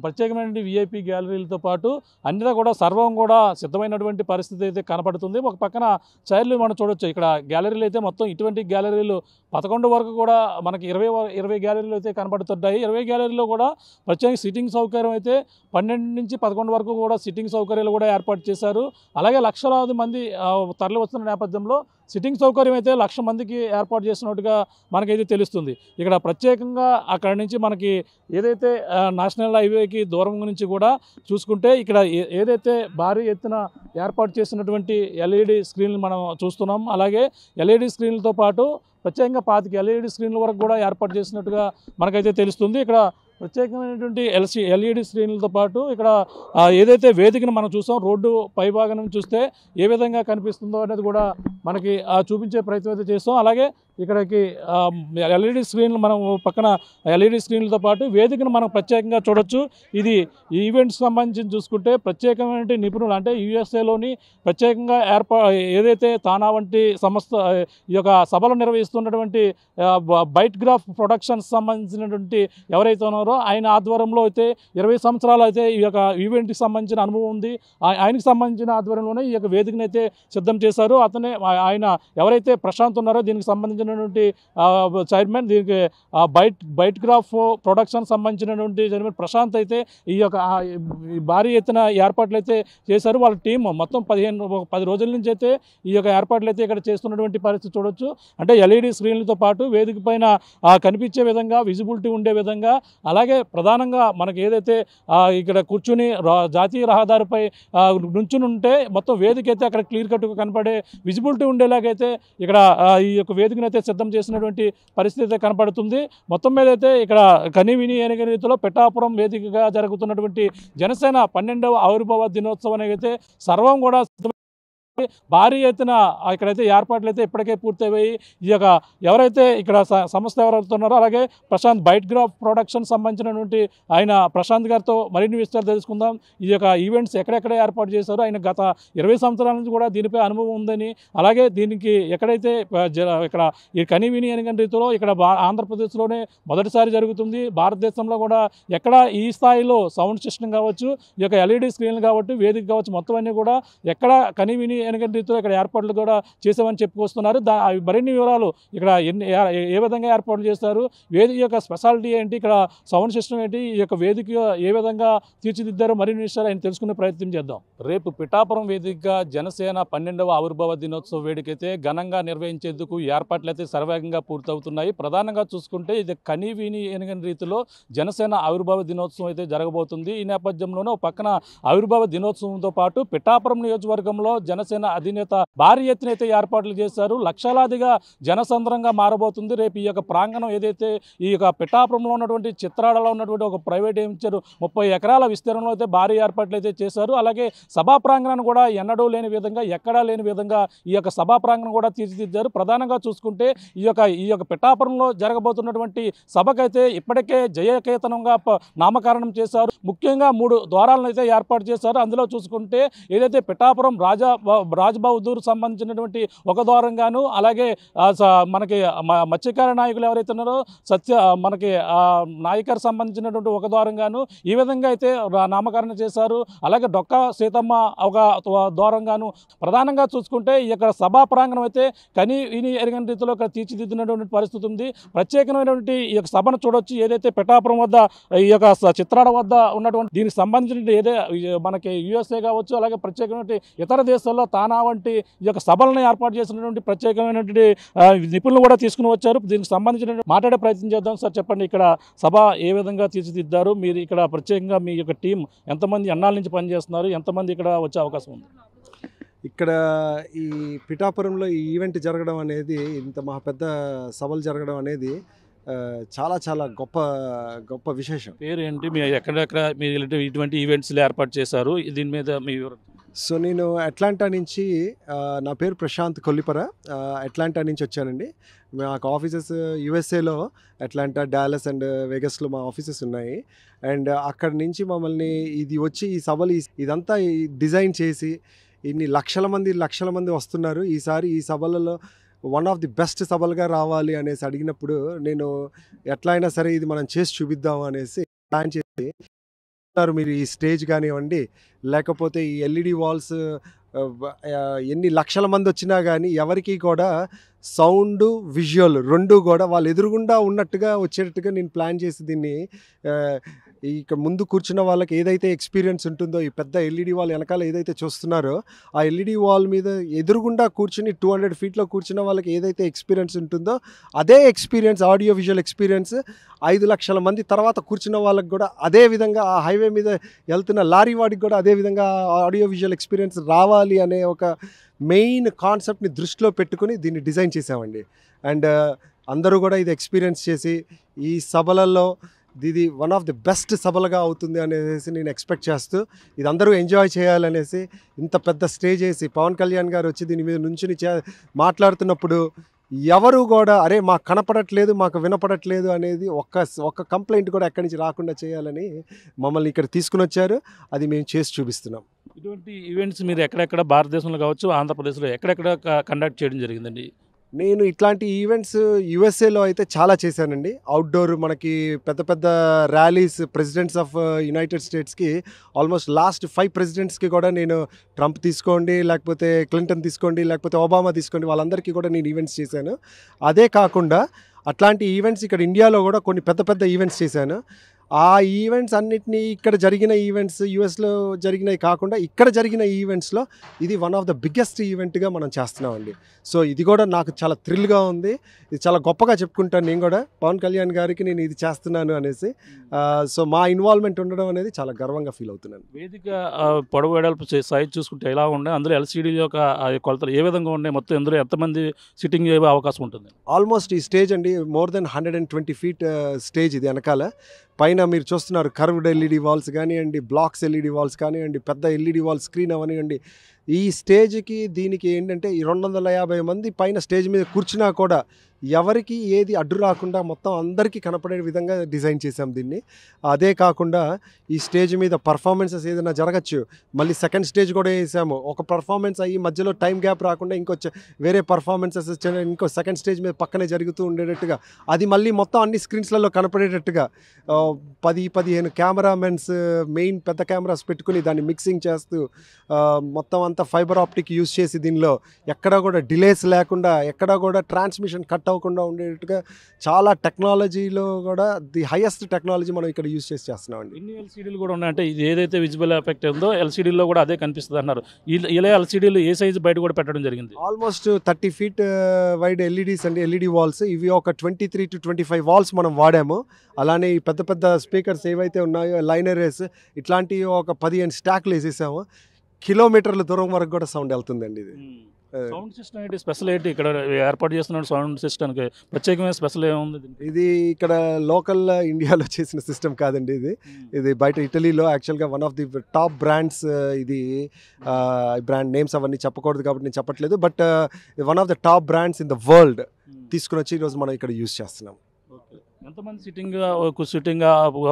ప్రత్యేకమైనటువంటి విఐపి గ్యాలరీలతో పాటు అన్నిదా కూడా సర్వం కూడా సిద్ధమైనటువంటి పరిస్థితి అయితే కనపడుతుంది. ఒక పక్కన చైర్లు మనం చూడొచ్చు. ఇక్కడ గ్యాలరీలు అయితే మొత్తం ఇటువంటి గ్యాలరీలు 11 వరకు కూడా మనకి 20 గ్యాలరీలు అయితే కనపడుతుంటాయి. 20 గ్యాలరీలో కూడా ప్రత్యేక సిట్టింగ్ సౌకర్యం అయితే 12 నుంచి 11 వరకు కూడా సిట్టింగ్ సౌకర్యాలు కూడా ఏర్పాటు చేశారు. అలాగే లక్షలాది మంది తరలి వస్తున్న నేపథ్యంలో సిట్టింగ్ సౌకర్యం అయితే 1,00,000 మందికి ఏర్పాటు చేసినట్టుగా మనకైతే తెలుస్తుంది. ఇక్కడ ప్రత్యేకంగా అక్కడి నుంచి మనకి ఏదైతే నేషనల్ హైవేకి దూరం నుంచి కూడా చూసుకుంటే ఇక్కడ ఏదైతే భారీ ఎత్తున ఏర్పాటు చేసినటువంటి ఎల్ఈడి స్క్రీన్లు మనం చూస్తున్నాం. అలాగే ఎల్ఈడి స్క్రీన్లతో పాటు ప్రత్యేకంగా 25 ఎల్ఈడి స్క్రీన్ల వరకు కూడా ఏర్పాటు చేసినట్టుగా మనకైతే తెలుస్తుంది. ఇక్కడ ప్రత్యేకమైనటువంటి ఎల్ఈడి స్క్రీన్లతో పాటు ఇక్కడ ఏదైతే వేదికను మనం చూసాం, రోడ్డు పైభాగం నుంచి చూస్తే ఏ విధంగా కనిపిస్తుందో అనేది కూడా మనకి చూపించే ప్రయత్నం అయితే చేస్తాం. అలాగే ఇక్కడికి ఎల్ఈడి స్క్రీన్లు మనం పక్కన ఎల్ఈడి స్క్రీన్లతో పాటు వేదికను మనం ప్రత్యేకంగా చూడొచ్చు. ఇది ఈవెంట్స్ సంబంధించి చూసుకుంటే ప్రత్యేకమైన నిపుణులు అంటే యుఎస్ఏలోని ప్రత్యేకంగా ఏదైతే తానా వంటి సంస్థ ఈ యొక్క సభలు నిర్వహిస్తున్నటువంటి బైట్ గ్రాఫ్ ప్రొడక్షన్స్ సంబంధించినటువంటి ఎవరైతే ఉన్నారో ఆయన ఆధ్వర్యంలో అయితే 20 సంవత్సరాలు అయితే ఈ యొక్క ఈవెంట్కి సంబంధించిన అనుభవం ఉంది. ఆయనకి సంబంధించిన ఆధ్వర్యంలోనే ఈ యొక్క వేదికను అయితే సిద్ధం చేశారు. అతనే ఆయన ఎవరైతే ప్రశాంత్ ఉన్నారో దీనికి సంబంధించినటువంటి చైర్మన్, దీనికి బైట్ గ్రాఫ్ ప్రొడక్షన్ సంబంధించినటువంటి చైర్మన్ ప్రశాంత్ అయితే ఈ యొక్క భారీ ఎత్తున ఏర్పాట్లు అయితే చేశారు. వాళ్ళ టీం మొత్తం 10 రోజుల నుంచి అయితే ఈ యొక్క ఏర్పాట్లు అయితే ఇక్కడ చేస్తున్నటువంటి పరిస్థితి చూడొచ్చు. అంటే ఎల్ఈడి స్క్రీన్లతో పాటు వేదిక పైన కనిపించే విధంగా విజిబిలిటీ ఉండే విధంగా, అలాగే ప్రధానంగా మనకి ఏదైతే ఇక్కడ కూర్చుని జాతీయ రహదారిపై నుంచుని ఉంటే మొత్తం వేదిక అయితే అక్కడ క్లియర్ కట్గా కనపడే విజిబిలిటీ ఉండేలాగైతే ఇక్కడ ఈ యొక్క వేదికను అయితే సిద్ధం చేసినటువంటి పరిస్థితి అయితే కనపడుతుంది. మొత్తం మీద అయితే ఇక్కడ కనివిని ఎనగని రీతిలో పిఠాపురం వేదికగా జరుగుతున్నటువంటి జనసేన 12వ ఆవిర్భావ దినోత్సవం అనేది అయితే సర్వం కూడా భారీ ఎత్తున ఇక్కడైతే ఏర్పాట్లు అయితే ఇప్పటికే పూర్తయిపోయి ఈ యొక్క ఎవరైతే ఇక్కడ సంస్థ ఎవరైతే ఉన్నారో అలాగే ప్రశాంత్ బైట్ గ్రాఫ్ ప్రొడక్షన్ సంబంధించినటువంటి ఆయన ప్రశాంత్ గారితో మరిన్ని విషయాలు తెలుసుకుందాం. ఈ యొక్క ఈవెంట్స్ ఎక్కడెక్కడ ఏర్పాటు చేశారో ఆయన గత 20 సంవత్సరాల నుంచి కూడా దీనిపై అనుభవం ఉందని, అలాగే దీనికి ఎక్కడైతే ఇక్కడ ఈ కనివిని ఎనగని రీతిలో ఇక్కడ ఆంధ్రప్రదేశ్లోనే మొదటిసారి జరుగుతుంది. భారతదేశంలో కూడా ఎక్కడ ఈ స్థాయిలో సౌండ్ సిస్టమ్ కావచ్చు, ఈ యొక్క ఎల్ఈడి స్క్రీన్లు కావచ్చు, వేదిక కావచ్చు, మొత్తం అన్నీ కూడా ఎక్కడ కనివిని ఎనగని రీతిలో ఇక్కడ ఏర్పాట్లు కూడా చేసామని చెప్పుకొస్తున్నారు. మరిన్ని వివరాలు ఇక్కడ ఏ విధంగా ఏర్పాటు చేస్తారు, వేదిక యొక్క స్పెషాలిటీ ఏంటి, ఇక్కడ సౌండ్ సిస్టమ్ ఏంటి, ఈ యొక్క వేదిక ఏ విధంగా తీర్చిదిద్దారో మరిన్ని విషయాలు ఆయన తెలుసుకునే ప్రయత్నం చేద్దాం. రేపు పిఠాపురం వేదికగా జనసేన 12వ ఆవిర్భావ దినోత్సవ వేడుకైతే ఘనంగా నిర్వహించేందుకు ఏర్పాట్లు అయితే సర్వేగంగా పూర్తవుతున్నాయి. ప్రధానంగా చూసుకుంటే ఇది కనివిని ఎనగని రీతిలో జనసేన ఆవిర్భావ దినోత్సవం అయితే జరగబోతుంది. ఈ నేపథ్యంలోనే పక్కన ఆవిర్భావ దినోత్సవంతో పాటు పిఠాపురం నియోజకవర్గంలో జనసేన అధినేత భారీ ఎత్తున అయితే ఏర్పాట్లు చేశారు. లక్షలాదిగా జనసంద్రంగా మారబోతుంది. రేపు ఈ యొక్క ప్రాంగణం ఏదైతే ఈ యొక్క పిఠాపురంలో ఉన్నటువంటి చిత్రాడలో ఉన్నటువంటి ఒక ప్రైవేట్ వెంచర్ 30 ఎకరాల విస్తీర్ణంలో అయితే భారీ ఏర్పాట్లు అయితే చేశారు. అలాగే సభా ప్రాంగణాన్ని కూడా ఎన్నడూ లేని విధంగా, ఎక్కడా లేని విధంగా ఈ యొక్క సభా ప్రాంగణం కూడా తీర్చిదిద్దారు. ప్రధానంగా చూసుకుంటే ఈ యొక్క పిఠాపురంలో జరగబోతున్నటువంటి సభకైతే ఇప్పటికే జయకేతనంగా నామకరణం చేశారు. ముఖ్యంగా 3 ద్వారాలను అయితే ఏర్పాటు చేశారు. అందులో చూసుకుంటే ఏదైతే పిఠాపురం రాజ్బహదూర్ సంబంధించినటువంటి ఒక ద్వారంగాను, అలాగే మనకి మత్స్యకార నాయకులు ఎవరైతే ఉన్నారో మనకి నాయకర్ సంబంధించినటువంటి ఒక ద్వారంగాను ఈ విధంగా అయితే నామకరణం చేశారు. అలాగే డొక్క సీతమ్మ ఒక ద్వారంగాను ప్రధానంగా చూసుకుంటే ఈ యొక్క సభా ప్రాంగణం అయితే కనివిని ఎరగని రీతిలో ఇక్కడ తీర్చిదిద్దినటువంటి పరిస్థితి ఉంది. ప్రత్యేకమైనటువంటి ఈ యొక్క సభను చూడొచ్చు. ఏదైతే పిఠాపురం వద్ద ఈ యొక్క చిత్రాడ వద్ద ఉన్నటువంటి దీనికి సంబంధించిన మనకి యుఎస్ఏ కావచ్చు, అలాగే ప్రత్యేకమైన ఇతర దేశాల్లో తానా వంటి ఈ యొక్క సభలను ఏర్పాటు చేసినటువంటి ప్రత్యేకమైనటువంటి నిపుణులు కూడా తీసుకుని వచ్చారు. దీనికి సంబంధించిన మాట్లాడే ప్రయత్నం చేద్దాం. సార్ చెప్పండి, ఇక్కడ సభ ఏ విధంగా తీర్చిదిద్దారు, మీరు ఇక్కడ ప్రత్యేకంగా మీ యొక్క టీం ఎంతమంది ఎన్నాళ్ళ నుంచి పనిచేస్తున్నారు, ఎంతమంది ఇక్కడ వచ్చే అవకాశం ఉంది? ఇక్కడ ఈ పిఠాపురంలో ఈ ఈవెంట్ జరగడం అనేది, ఇంత మహా పెద్ద సభలు జరగడం అనేది చాలా చాలా గొప్ప విశేషం. పేరు ఏంటి, మీరు ఎక్కడెక్కడ మీరు ఇటువంటి ఈవెంట్స్లో ఏర్పాటు చేశారు, దీని మీద మీ వివరణ? సో నేను అట్లాంటా నుంచి, నా పేరు ప్రశాంత్ కొల్లిపర, అట్లాంటా నుంచి వచ్చానండి. మాకు ఆఫీసెస్ యుఎస్ఏలో అట్లాంటా, డాలస్ అండ్ వెగస్లో మా ఆఫీసెస్ ఉన్నాయి. అండ్ అక్కడి నుంచి మమ్మల్ని ఇది వచ్చి ఈ సభలు ఇదంతా డిజైన్ చేసి ఇన్ని లక్షల మంది వస్తున్నారు. ఈసారి ఈ సభలలో వన్ ఆఫ్ ది బెస్ట్ సభలుగా రావాలి అనేసి అడిగినప్పుడు నేను ఎట్లా అయినా సరే ఇది మనం చేసి చూపిద్దాం అనేసి ప్లాన్ చేసి, మీరు ఈ స్టేజ్ కానివ్వండి, లేకపోతే ఈ ఎల్ఈడి వాల్స్ ఎన్ని లక్షల మంది వచ్చినా కానీ ఎవరికి కూడా సౌండ్ విజువల్ రెండు కూడా వాళ్ళు ఎదురుగుండా ఉన్నట్టుగా వచ్చేటట్టుగా నేను ప్లాన్ చేసి దీన్ని ఇక్కడ ముందు కూర్చున్న వాళ్ళకి ఏదైతే ఎక్స్పీరియన్స్ ఉంటుందో, ఈ పెద్ద ఎల్ఈడి వాల్ వెనకాల ఏదైతే చూస్తున్నారో, ఆ ఎల్ఈడి వాల్ మీద ఎదురుగుండా కూర్చుని 200 ఫీట్లో కూర్చున్న వాళ్ళకి ఏదైతే ఎక్స్పీరియన్స్ ఉంటుందో, అదే ఎక్స్పీరియన్స్, ఆడియో విజువల్ ఎక్స్పీరియన్స్ 5 లక్షల మంది తర్వాత కూర్చున్న వాళ్ళకి కూడా అదే విధంగా, ఆ హైవే మీద వెళ్తున్న లారీ వాడికి కూడా అదే విధంగా ఆడియో విజువల్ ఎక్స్పీరియన్స్ రావాలి అనే ఒక మెయిన్ కాన్సెప్ట్ని దృష్టిలో పెట్టుకుని దీన్ని డిజైన్ చేసామండి. అండ్ అందరూ కూడా ఇది ఎక్స్పీరియన్స్ చేసి ఈ సభలలో ఇది వన్ ఆఫ్ ది బెస్ట్ సభలుగా అవుతుంది అనేసి నేను ఎక్స్పెక్ట్ చేస్తూ, ఇది అందరూ ఎంజాయ్ చేయాలనేసి ఇంత పెద్ద స్టేజ్ వేసి పవన్ కళ్యాణ్ గారు వచ్చి దీని మీద నుంచుని మాట్లాడుతున్నప్పుడు ఎవరు కూడా అరే మాకు కనపడట్లేదు, మాకు వినపడట్లేదు అనేది ఒక్క కంప్లైంట్ కూడా ఎక్కడి నుంచి రాకుండా చేయాలని మమ్మల్ని ఇక్కడ తీసుకుని వచ్చారు. అది మేము చేసి చూపిస్తున్నాం. ఇటువంటి ఈవెంట్స్ మీరు ఎక్కడెక్కడ భారతదేశంలో కావచ్చు, ఆంధ్రప్రదేశ్లో ఎక్కడెక్కడ కండక్ట్ చేయడం జరిగిందండి? నేను ఇట్లాంటి ఈవెంట్స్ యూఎస్ఏలో అయితే చాలా చేశానండి. అవుట్డోర్ మనకి పెద్ద పెద్ద ర్యాలీస్, ప్రెసిడెంట్స్ ఆఫ్ యునైటెడ్ స్టేట్స్కి ఆల్మోస్ట్ లాస్ట్ 5 ప్రెసిడెంట్స్కి కూడా నేను, ట్రంప్ తీసుకోండి, లేకపోతే క్లింటన్ తీసుకోండి, లేకపోతే ఒబామా తీసుకోండి, వాళ్ళందరికీ కూడా నేను ఈవెంట్స్ చేశాను. అదే కాకుండా అట్లాంటి ఈవెంట్స్ ఇక్కడ ఇండియాలో కూడా కొన్ని పెద్ద పెద్ద ఈవెంట్స్ చేశాను. ఆ ఈవెంట్స్ అన్నిటినీ, ఇక్కడ జరిగిన ఈవెంట్స్ యూఎస్లో జరిగినవి కాకుండా ఇక్కడ జరిగిన ఈవెంట్స్లో ఇది వన్ ఆఫ్ ద బిగ్గెస్ట్ ఈవెంట్గా మనం చేస్తున్నామండి. సో ఇది కూడా నాకు చాలా థ్రిల్గా ఉంది. ఇది చాలా గొప్పగా చెప్పుకుంటాను నేను కూడా, పవన్ కళ్యాణ్ గారికి నేను ఇది చేస్తున్నాను అనేసి. సో మా ఇన్వాల్వ్మెంట్ ఉండడం అనేది చాలా గర్వంగా ఫీల్ అవుతున్నాను. వేదిక పొడవు వెడల్పు సైజ్ చూసుకుంటే ఎలా ఉన్నాయి, అందులో ఎల్సీడీ యొక్క కొలతలు ఏ విధంగా ఉన్నాయి, మొత్తం ఇందులో ఎంతమంది సిట్టింగ్ అయ్యే అవకాశం ఉంటుంది? ఆల్మోస్ట్ ఈ స్టేజ్ అండి మోర్ దెన్ 120 ఫీట్ స్టేజ్. ఇది వెనకాల పైన మీరు చూస్తున్నారు కర్వ్డ్ ఎల్ఈడి వాల్స్ కానివ్వండి, బ్లాక్స్ ఎల్ఈడి వాల్స్ కానివ్వండి, పెద్ద ఎల్ఈడి వాల్ స్క్రీన్ అవనివ్వండి. ఈ స్టేజ్కి దీనికి ఏంటంటే ఈ 250 మంది పైన స్టేజ్ మీద కూర్చున్నా కూడా ఎవరికి ఏది అడ్డు రాకుండా మొత్తం అందరికీ కనపడే విధంగా డిజైన్ చేసాం దీన్ని. అదే కాకుండా ఈ స్టేజ్ మీద పర్ఫార్మెన్సెస్ ఏదైనా జరగచ్చు, మళ్ళీ సెకండ్ స్టేజ్ కూడా వేసాము. ఒక పర్ఫార్మెన్స్ అయ్యి మధ్యలో టైం గ్యాప్ రాకుండా వేరే పర్ఫార్మెన్సెస్ ఇంకో సెకండ్ స్టేజ్ మీద పక్కనే జరుగుతూ ఉండేటట్టుగా, అది మళ్ళీ మొత్తం అన్ని స్క్రీన్స్లలో కనపడేటట్టుగా 10-15 కెమెరామెన్స్ మెయిన్ పెద్ద కెమెరాస్ పెట్టుకుని దాన్ని మిక్సింగ్ చేస్తూ మొత్తం అంతా ఫైబర్ ఆప్టిక్ యూజ్ చేసి దీనిలో ఎక్కడా కూడా డిలేస్ లేకుండా, ఎక్కడా కూడా ట్రాన్స్మిషన్ కట్ అవ్వకుండా ఉండేట్టుగా చాలా టెక్నాలజీలో కూడా ది హైయెస్ట్ టెక్నాలజీ మనం ఇక్కడ యూజ్ చేస్తున్నామండి. ఇన్ని ఎల్సీడీలు కూడా ఉన్నాయంటే ఇది ఏదైతే విజిబుల్ ఎఫెక్ట్ ఉందో ఎల్సీడీలో కూడా అదే కనిపిస్తుంది అన్నారు. ఇలా ఎల్సీడీలు ఏ సైజు బయట కూడా పెట్టడం జరిగింది? ఆల్మోస్ట్ 30 ఫీట్ వైడ్ ఎల్ఈడీస్ అండి, ఎల్ఈడి వాల్స్. ఇవి ఒక 23 to 25 వాల్స్ మనం వాడాము. అలానే ఈ పెద్ద పెద్ద స్పీకర్స్ ఏవైతే ఉన్నాయో లైనరేస్ ఇట్లాంటివి ఒక 15 స్టాక్లు వేసేసాము. కిలోమీటర్ల దూరం వరకు కూడా సౌండ్ వెళ్తుందండి. ఇది సౌండ్ సిస్టమ్ ఏంటి స్పెషల్ ఏంటి ఇక్కడ ఏర్పాటు చేస్తున్న సౌండ్ సిస్టమ్కి ప్రత్యేకమైన స్పెషల్ ఏముంది? ఇది ఇక్కడ లోకల్ ఇండియాలో చేసిన సిస్టమ్ కాదండి. ఇది బయట ఇటలీలో యాక్చువల్గా one of the top brands. ఇది బ్రాండ్ నేమ్స్ అవన్నీ చెప్పకూడదు కాబట్టి నేను చెప్పట్లేదు, but one of the top brands in the world తీసుకుని వచ్చి ఈరోజు మనం ఇక్కడ యూజ్ చేస్తున్నాం. ఎంతమంది సిట్టింగ్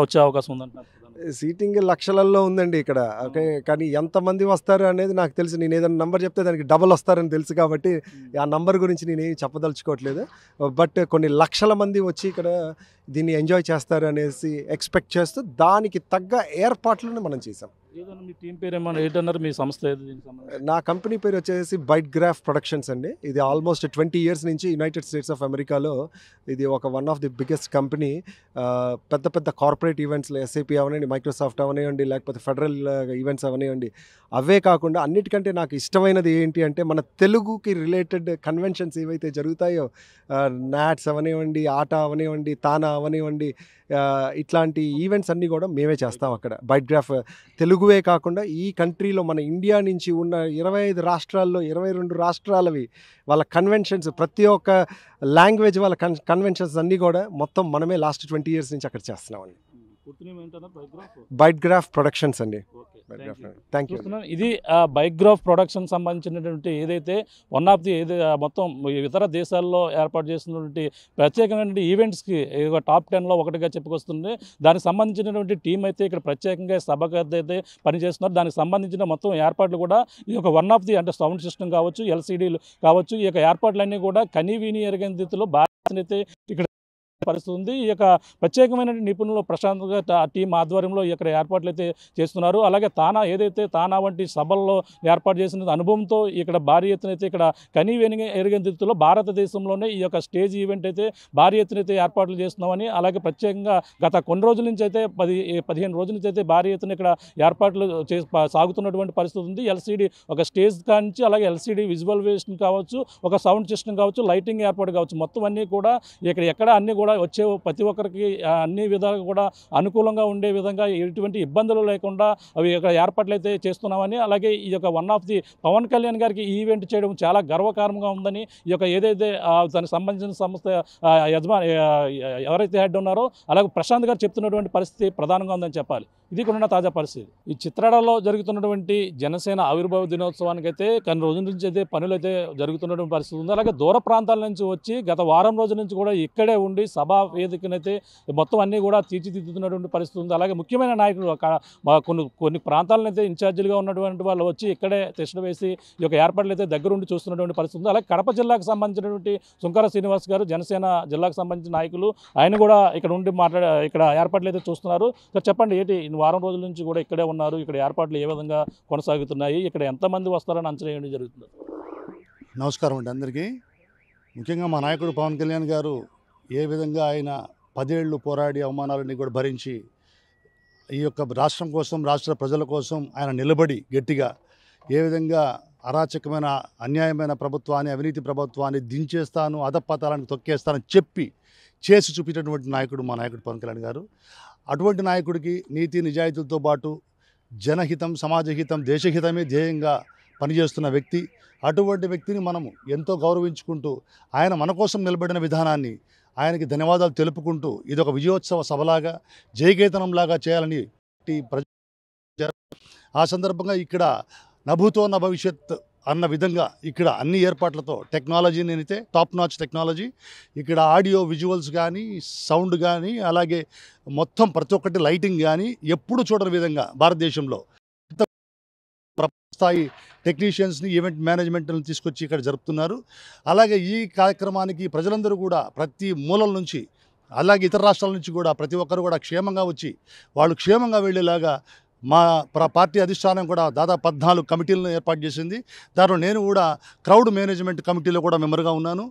వచ్చే అవకాశం ఉందంటున్నారు? సీటింగ్ లక్షలలో ఉందండి ఇక్కడ. ఓకే, కానీ ఎంతమంది వస్తారు అనేది నాకు తెలుసు. నేను ఏదైనా నంబర్ చెప్తే దానికి డబల్ వస్తారని తెలుసు కాబట్టి ఆ నంబర్ గురించి నేనేం చెప్పదలుచుకోవట్లేదు. బట్ కొన్ని లక్షల మంది వచ్చి ఇక్కడ దీన్ని ఎంజాయ్ చేస్తారు అనేసి ఎక్స్పెక్ట్ చేస్తూ దానికి తగ్గ ఏర్పాట్లను మనం చేసాం. ఏదన్నా మీ టీం పేరు ఏమన్నా ఏంటన్నారు? మీ సంస్థ ఏది? నా కంపెనీ పేరు వచ్చేసి బైట్ గ్రాఫ్ ప్రొడక్షన్స్ అండి. ఇది ఆల్మోస్ట్ 20 ఇయర్స్ నుంచి యునైటెడ్ స్టేట్స్ ఆఫ్ అమెరికాలో ఇది ఒక one of the biggest company. పెద్ద పెద్ద కార్పొరేట్ ఈవెంట్స్లో ఎస్ఏపీ అవనివ్వండి, మైక్రోసాఫ్ట్ అవనివ్వండి, లేకపోతే ఫెడరల్ ఈవెంట్స్ అవనివ్వండి. అవే కాకుండా అన్నిటికంటే నాకు ఇష్టమైనది ఏంటి అంటే మన తెలుగుకి రిలేటెడ్ కన్వెన్షన్స్ ఏవైతే జరుగుతాయో, నాట్స్ అవనివ్వండి, ఆట అవనివ్వండి, తానా అవనివ్వండి, ఇట్లాంటి ఈవెంట్స్ అన్నీ కూడా మేమే చేస్తాం అక్కడ. బైట్ గ్రాఫ్ తెలుగువే కాకుండా ఈ కంట్రీలో మన ఇండియా నుంచి ఉన్న 25 రాష్ట్రాల్లో 22 రాష్ట్రాలవి వాళ్ళ కన్వెన్షన్స్, ప్రతి ఒక్క లాంగ్వేజ్ వాళ్ళ కన్వెన్షన్స్ అన్నీ కూడా మొత్తం మనమే లాస్ట్ 20 ఇయర్స్ నుంచి అక్కడ చేస్తున్నామండి. బైట్ గ్రాఫ్ ప్రొడక్షన్స్ అండి. Thank you. ఇది బైట్ గ్రాఫ్ ప్రొడక్షన్ సంబంధించినటువంటి ఏదైతే వన్ ఆఫ్ ది మొత్తం ఇతర దేశాల్లో ఏర్పాటు చేస్తున్నటువంటి ప్రత్యేకమైనటువంటి ఈవెంట్స్కి టాప్ 10లో ఒకటిగా చెప్పుకొస్తుంది. దానికి సంబంధించినటువంటి టీం అయితే ఇక్కడ ప్రత్యేకంగా సభకు అయితే పనిచేస్తున్నారు. దానికి సంబంధించిన మొత్తం ఏర్పాట్లు కూడా ఈ యొక్క వన్ ఆఫ్ ది అంటే సౌండ్ సిస్టమ్ కావచ్చు, ఎల్సీడీలు కావచ్చు, ఈ యొక్క ఏర్పాట్లన్నీ కూడా కనీవిని ఎరగని రీతిలో భారత్ అయితే ఇక్కడ పరిస్థితి ఉంది. ఈ యొక్క ప్రత్యేకమైన నిపుణులు ప్రశాంత్ టీం ఆధ్వర్యంలో ఇక్కడ ఏర్పాట్లు అయితే చేస్తున్నారు. అలాగే తానా వంటి సభల్లో ఏర్పాటు చేసిన అనుభవంతో ఇక్కడ భారీ ఎత్తున అయితే ఇక్కడ ఎరుగని రీతిలో భారతదేశంలోనే ఈ యొక్క స్టేజ్ ఈవెంట్ అయితే భారీ ఎత్తున అయితే ఏర్పాట్లు చేస్తున్నామని, అలాగే ప్రత్యేకంగా గత కొన్ని రోజుల నుంచి అయితే 15 రోజుల నుంచి అయితే భారీ ఎత్తున ఇక్కడ ఏర్పాట్లు సాగుతున్నటువంటి పరిస్థితి ఉంది. ఎల్సీడీ ఒక స్టేజ్ కానించి అలాగే ఎల్సీడీ విజువలైజేషన్ కావచ్చు, ఒక సౌండ్ సిస్టమ్ కావచ్చు, లైటింగ్ ఏర్పాటు కావచ్చు, మొత్తం అన్నీ కూడా ఎక్కడ అన్నీ కూడా వచ్చే ప్రతి ఒక్కరికి అన్ని విధాలుగా కూడా అనుకూలంగా ఉండే విధంగా ఎటువంటి ఇబ్బందులు లేకుండా అవి ఇక్కడ ఏర్పాట్లు అయితే చేస్తున్నామని, అలాగే ఈ యొక్క one of the Pawan Kalyan గారికి ఈ ఈవెంట్ చేయడం చాలా గర్వకారణంగా ఉందని, ఈ యొక్క ఏదైతే దానికి సంబంధించిన సంస్థ యజమాని ఎవరైతే హెడ్ ఉన్నారో అలాగే ప్రశాంత్ గారు చెప్తున్నటువంటి పరిస్థితి ప్రధానంగా ఉందని చెప్పాలి. ఇది కూడా తాజా పరిస్థితి. ఈ చిత్రాడలో జరుగుతున్నటువంటి జనసేన ఆవిర్భావ దినోత్సవానికి అయితే కొన్ని రోజుల నుంచి అయితే పనులు అయితే జరుగుతున్నటువంటి పరిస్థితి ఉంది. అలాగే దూర ప్రాంతాల నుంచి వచ్చి గత వారం రోజుల నుంచి కూడా ఇక్కడే ఉండి సభా వేదికనైతే మొత్తం అన్నీ కూడా తీర్చిదిద్దుతున్నటువంటి పరిస్థితి ఉంది. అలాగే ముఖ్యమైన నాయకులు కొన్ని ప్రాంతాలనైతే ఇన్ఛార్జీలుగా ఉన్నటువంటి వాళ్ళు వచ్చి ఇక్కడే టెస్ట్ వేసి ఈ యొక్క ఏర్పాట్లు అయితే దగ్గరుండి చూస్తున్నటువంటి పరిస్థితి ఉంది. అలాగే కడప జిల్లాకు సంబంధించినటువంటి సుంకర శ్రీనివాస్ గారు జనసేన జిల్లాకు సంబంధించిన నాయకులు, ఆయన కూడా ఇక్కడ ఉండి ఇక్కడ ఏర్పాట్లు అయితే చూస్తున్నారు. సార్ చెప్పండి, ఏంటి వారం రోజుల నుంచి కూడా ఇక్కడే ఉన్నారు, ఇక్కడ ఏర్పాట్లు ఏ విధంగా కొనసాగుతున్నాయి, ఇక్కడ ఎంతమంది వస్తారని అంచనా వేయడం జరుగుతుంది? నమస్కారం అండి అందరికీ. ముఖ్యంగా మా నాయకుడు పవన్ కళ్యాణ్ గారు ఏ విధంగా ఆయన 10 ఏళ్ళు పోరాడి అవమానాలన్నీ కూడా భరించి ఈ యొక్క రాష్ట్రం కోసం, రాష్ట్ర ప్రజల కోసం ఆయన నిలబడి గట్టిగా ఏ విధంగా అరాచకమైన అన్యాయమైన ప్రభుత్వాన్ని, అవినీతి ప్రభుత్వాన్ని దించేస్తాను, అధపతాలను తొక్కేస్తానని చెప్పి చేసి చూపించినటువంటి నాయకుడు మా నాయకుడు పవన్ కళ్యాణ్ గారు. అటువంటి నాయకుడికి నీతి నిజాయితీలతో పాటు జనహితం, సమాజహితం, దేశహితమే ధ్యేయంగా పనిచేస్తున్న వ్యక్తి. అటువంటి వ్యక్తిని మనము ఎంతో గౌరవించుకుంటూ ఆయన మన కోసం నిలబడిన విధానాన్ని ఆయనకి ధన్యవాదాలు తెలుపుకుంటూ ఇదొక విజయోత్సవ సభలాగా, జయకేతనంలాగా చేయాలని ఆ సందర్భంగా ఇక్కడ నభూతో న భవిష్యత్ అన్న విధంగా ఇక్కడ అన్ని ఏర్పాట్లతో టెక్నాలజీని అయితే టాప్ నాచ్ టెక్నాలజీ, ఇక్కడ ఆడియో విజువల్స్ కానీ, సౌండ్ కానీ, అలాగే మొత్తం ప్రతి ఒక్కటి లైటింగ్ కానీ ఎప్పుడు చూడని విధంగా భారతదేశంలో స్థాయి టెక్నీషియన్స్ని, ఈవెంట్ మేనేజ్మెంట్ని తీసుకొచ్చి ఇక్కడ జరుపుతున్నారు. అలాగే ఈ కార్యక్రమానికి ప్రజలందరూ కూడా ప్రతి మూలల నుంచి, అలాగే ఇతర రాష్ట్రాల నుంచి కూడా ప్రతి ఒక్కరు కూడా క్షేమంగా వచ్చి వాళ్ళు క్షేమంగా వెళ్ళేలాగా మా పార్టీ అధిష్టానం కూడా దాదాపు 14 కమిటీలను ఏర్పాటు చేసింది. దాంట్లో నేను కూడా క్రౌడ్ మేనేజ్మెంట్ కమిటీలో కూడా మెంబర్గా ఉన్నాను.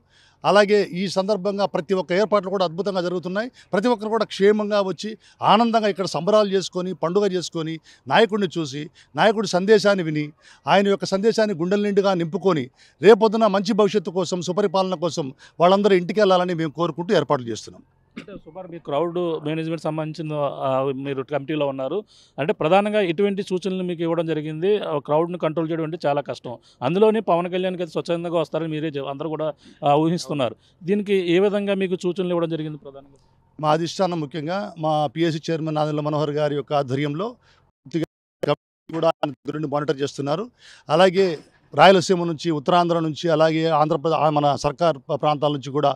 అలాగే ఈ సందర్భంగా ప్రతి ఒక్క ఏర్పాట్లు కూడా అద్భుతంగా జరుగుతున్నాయి. ప్రతి ఒక్కరు కూడా క్షేమంగా వచ్చి ఆనందంగా ఇక్కడ సంబరాలు చేసుకొని, పండుగ చేసుకొని, నాయకుడిని చూసి, నాయకుడి సందేశాన్ని విని, ఆయన యొక్క సందేశాన్ని గుండెల నిండుగా నింపుకొని రేపొద్దున మంచి భవిష్యత్తు కోసం, సుపరిపాలన కోసం వాళ్ళందరూ ఇంటికి వెళ్ళాలని మేము కోరుకుంటూ ఏర్పాట్లు చేస్తున్నాం. అంటే సుమారు మీ క్రౌడ్ మేనేజ్మెంట్ సంబంధించిన మీరు కమిటీలో ఉన్నారు అంటే ప్రధానంగా ఎటువంటి సూచనలు మీకు ఇవ్వడం జరిగింది? క్రౌడ్ని కంట్రోల్ చేయడం అంటే చాలా కష్టం. అందులోని పవన్ కళ్యాణ్కి అయితే స్వచ్ఛందంగా వస్తారని మీరే అందరూ కూడా ఊహిస్తున్నారు. దీనికి ఏ విధంగా మీకు సూచనలు ఇవ్వడం జరిగింది? ప్రధానంగా మా అధిష్టానం ముఖ్యంగా మా పిఎస్సి చైర్మన్ నాదెండ్ల మనోహర్ గారి యొక్క ఆధ్వర్యంలో కూడా మానిటర్ చేస్తున్నారు. అలాగే రాయలసీమ నుంచి, ఉత్తరాంధ్ర నుంచి, అలాగే ఆంధ్రప్రదేశ్ మన సర్కార్ ప్రాంతాల నుంచి కూడా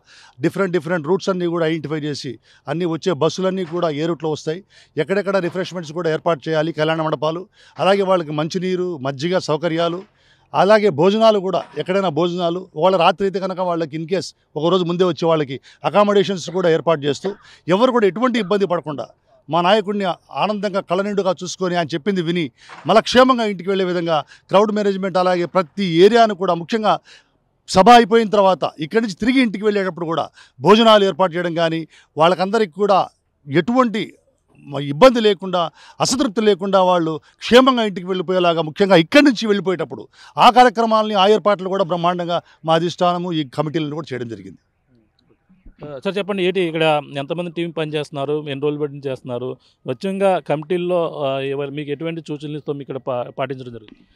డిఫరెంట్ రూట్స్ అన్నీ కూడా ఐడెంటిఫై చేసి అన్నీ వచ్చే బస్సులన్నీ కూడా ఏ రూట్లో వస్తాయి, ఎక్కడెక్కడ రిఫ్రెష్మెంట్స్ కూడా ఏర్పాటు చేయాలి, కళ్యాణ మండపాలు, అలాగే వాళ్ళకి మంచినీరు, మజ్జిగ సౌకర్యాలు, అలాగే భోజనాలు కూడా ఎక్కడైనా భోజనాలు వాళ్ళ రాత్రి అయితే కనుక వాళ్ళకి ఇన్ కేస్ ఒకరోజు ముందే వచ్చే వాళ్ళకి అకామిడేషన్స్ కూడా ఏర్పాటు చేస్తూ ఎవరు కూడా ఎటువంటి ఇబ్బంది పడకుండా మా నాయకుడిని ఆనందంగా కళ్ళనిండుగా చూసుకొని ఆయన చెప్పింది విని మళ్ళీ క్షేమంగా ఇంటికి వెళ్ళే విధంగా క్రౌడ్ మేనేజ్మెంట్, అలాగే ప్రతి ఏరియాను కూడా ముఖ్యంగా సభ అయిపోయిన తర్వాత ఇక్కడి నుంచి తిరిగి ఇంటికి వెళ్ళేటప్పుడు కూడా భోజనాలు ఏర్పాటు చేయడం కానీ, వాళ్ళకందరికీ కూడా ఎటువంటి ఇబ్బంది లేకుండా, అసంతృప్తి లేకుండా వాళ్ళు క్షేమంగా ఇంటికి వెళ్ళిపోయేలాగా ముఖ్యంగా ఇక్కడి నుంచి వెళ్ళిపోయేటప్పుడు ఆ కార్యక్రమాలని, ఆ ఏర్పాట్లు కూడా బ్రహ్మాండంగా మా అధిష్టానము ఈ కమిటీలను కూడా చేయడం జరిగింది. సార్ చెప్పండి, ఏంటి ఇక్కడ ఎంతమంది టీం పనిచేస్తున్నారు, ఎన్ని రోజులు బట్టి చేస్తున్నారు, ముఖ్యంగా కమిటీల్లో మీకు ఎటువంటి సూచనలతో మీకు ఇక్కడ పాటించడం జరుగుతుంది?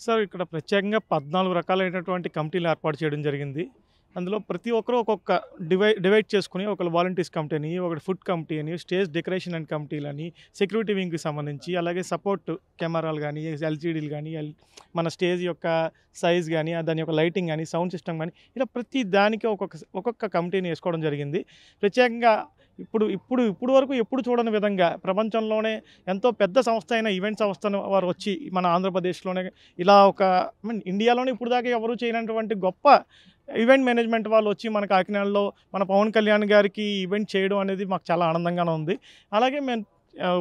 సార్ ఇక్కడ ప్రత్యేకంగా 14 రకాలైనటువంటి కమిటీలు ఏర్పాటు చేయడం జరిగింది. అందులో ప్రతి ఒక్కరూ ఒక్కొక్క డివైడ్ చేసుకుని, ఒకళ్ళు వాలంటీర్స్ కమిటీ అని, ఒకటి ఫుడ్ కమిటీ అని, స్టేజ్ డెకరేషన్ అండ్ కమిటీలని, సెక్యూరిటీ వింగ్కి సంబంధించి, అలాగే సపోర్ట్ కెమెరాలు కానీ, ఎల్సీడీలు కానీ, మన స్టేజ్ యొక్క సైజ్ కానీ, దాని యొక్క లైటింగ్ కానీ, సౌండ్ సిస్టమ్ కానీ, ఇలా ప్రతి దానికి ఒక్కొక్క కమిటీని వేసుకోవడం జరిగింది. ప్రత్యేకంగా ఇప్పుడు వరకు ఎప్పుడు చూడని విధంగా ప్రపంచంలోనే ఎంతో పెద్ద సంస్థ అయిన ఈవెంట్ సంస్థ వారు వచ్చి మన ఆంధ్రప్రదేశ్లోనే ఇలా ఇండియాలోనే ఇప్పుడు దాకా ఎవరు చేయనటువంటి గొప్ప ఈవెంట్ మేనేజ్మెంట్ వాళ్ళు వచ్చి మన కాకినాడలో మన పవన్ కళ్యాణ్ గారికి ఈవెంట్ చేయడం అనేది మాకు చాలా ఆనందంగానే ఉంది. అలాగే మేము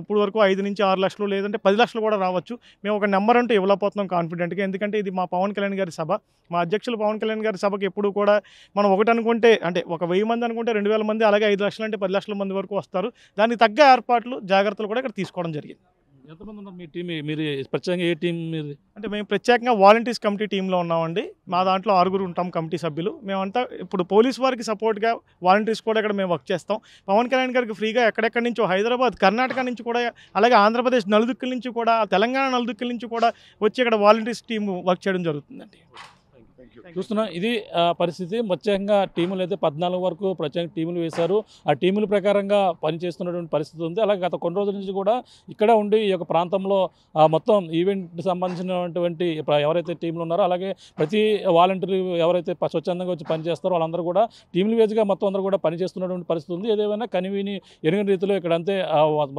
ఇప్పుడు వరకు 5 నుంచి 6 లక్షలు లేదంటే 10 లక్షలు కూడా రావచ్చు. మేము ఒక నెంబర్ అంటూ ఇవ్వలేకపోతున్నాం కాన్ఫిడెంట్గా, ఎందుకంటే ఇది మా పవన్ కళ్యాణ్ గారి సభ. మా అధ్యక్షులు పవన్ కళ్యాణ్ గారి సభకి ఎప్పుడు కూడా మనం ఒకటి అనుకుంటే అంటే ఒక 1000 మంది అనుకుంటే 2000 మంది, అలాగే 5 లక్షలు అంటే 10 లక్షల మంది వరకు వస్తారు. దానికి తగ్గ ఏర్పాట్లు జాగ్రత్తలు కూడా ఇక్కడ తీసుకోవడం జరిగింది. ఎంతమంది ఉన్నారు మీ టీం? మీరు ప్రత్యేకంగా ఏ టీం మీరు? అంటే మేము ప్రత్యేకంగా వాలంటీర్స్ కమిటీ టీంలో ఉన్నామండి. మా దాంట్లో 6 ఉంటాం కమిటీ సభ్యులు. మేమంతా ఇప్పుడు పోలీస్ వారికి సపోర్ట్గా వాలంటీర్స్ కూడా ఇక్కడ మేము వర్క్ చేస్తాం. పవన్ కళ్యాణ్ గారికి ఫ్రీగా ఎక్కడెక్కడి నుంచో హైదరాబాద్, కర్ణాటక నుంచి కూడా, అలాగే ఆంధ్రప్రదేశ్ నలుదిక్కుల నుంచి కూడా, తెలంగాణ నలుదిక్కుల నుంచి కూడా వచ్చి ఇక్కడ వాలంటీర్స్ టీం వర్క్ చేయడం జరుగుతుందండి. చూస్తున్నా ఇది పరిస్థితి. ప్రత్యేకంగా టీములు అయితే 14 వరకు ప్రత్యేక టీములు వేశారు. ఆ టీముల ప్రకారంగా పనిచేస్తున్నటువంటి పరిస్థితి ఉంది. అలాగే గత కొన్ని రోజుల నుంచి కూడా ఇక్కడ ఉండి ఈ యొక్క ప్రాంతంలో మొత్తం ఈవెంట్ సంబంధించినటువంటి ఎవరైతే టీంలు ఉన్నారో, అలాగే ప్రతి వాలంటీర్లు ఎవరైతే స్వచ్ఛందంగా వచ్చి పనిచేస్తారో వాళ్ళందరూ కూడా టీముల వేజ్గా మొత్తం అందరూ కూడా పనిచేస్తున్నటువంటి పరిస్థితి ఉంది. ఏదేమైనా కనివిని ఎరుగని రీతిలో ఇక్కడ అంతే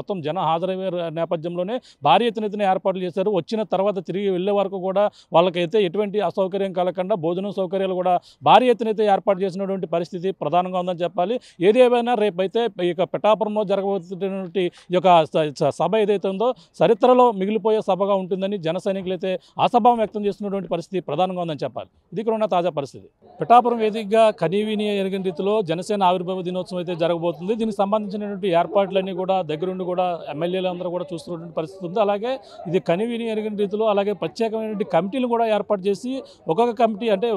మొత్తం జన హాజరయ్యే నేపథ్యంలోనే భారీ ఎత్తున ఏర్పాట్లు చేశారు. వచ్చిన తర్వాత తిరిగి వెళ్ళే వరకు కూడా వాళ్ళకైతే ఎటువంటి అసౌకర్యం కలగకుండా భోజనం సౌకర్యాలు కూడా భారీ ఎత్తున ఏర్పాటు చేసినటువంటి పరిస్థితి ప్రధానంగా ఉందని చెప్పాలి. ఏదేమైనా రేపైతే ఈ యొక్క పిఠాపురంలో జరగబోతున్నటువంటి ఈ యొక్క సభ ఏదైతే ఉందో చరిత్రలో మిగిలిపోయే సభగా ఉంటుందని జన సైనికులు అయితే ఆశాభావం వ్యక్తం చేస్తున్నటువంటి పరిస్థితి ప్రధానంగా ఉందని చెప్పాలి. ఇది ఇక్కడ ఉన్న తాజా పరిస్థితి. పిఠాపురం వేదికగా కనీవిని ఎరగని రీతిలో జనసేన ఆవిర్భావ దినోత్సవం అయితే జరగబోతుంది. దీనికి సంబంధించినటువంటి ఏర్పాట్లన్నీ కూడా దగ్గరుండి కూడా ఎమ్మెల్యేలు అందరూ కూడా చూస్తున్నటువంటి పరిస్థితి ఉంది. అలాగే ఇది కనీవిని ఎరగని రీతిలో అలాగే ప్రత్యేకమైనటువంటి కమిటీలు కూడా ఏర్పాటు చేసి ఒక్కొక్క కమిటీ అంటే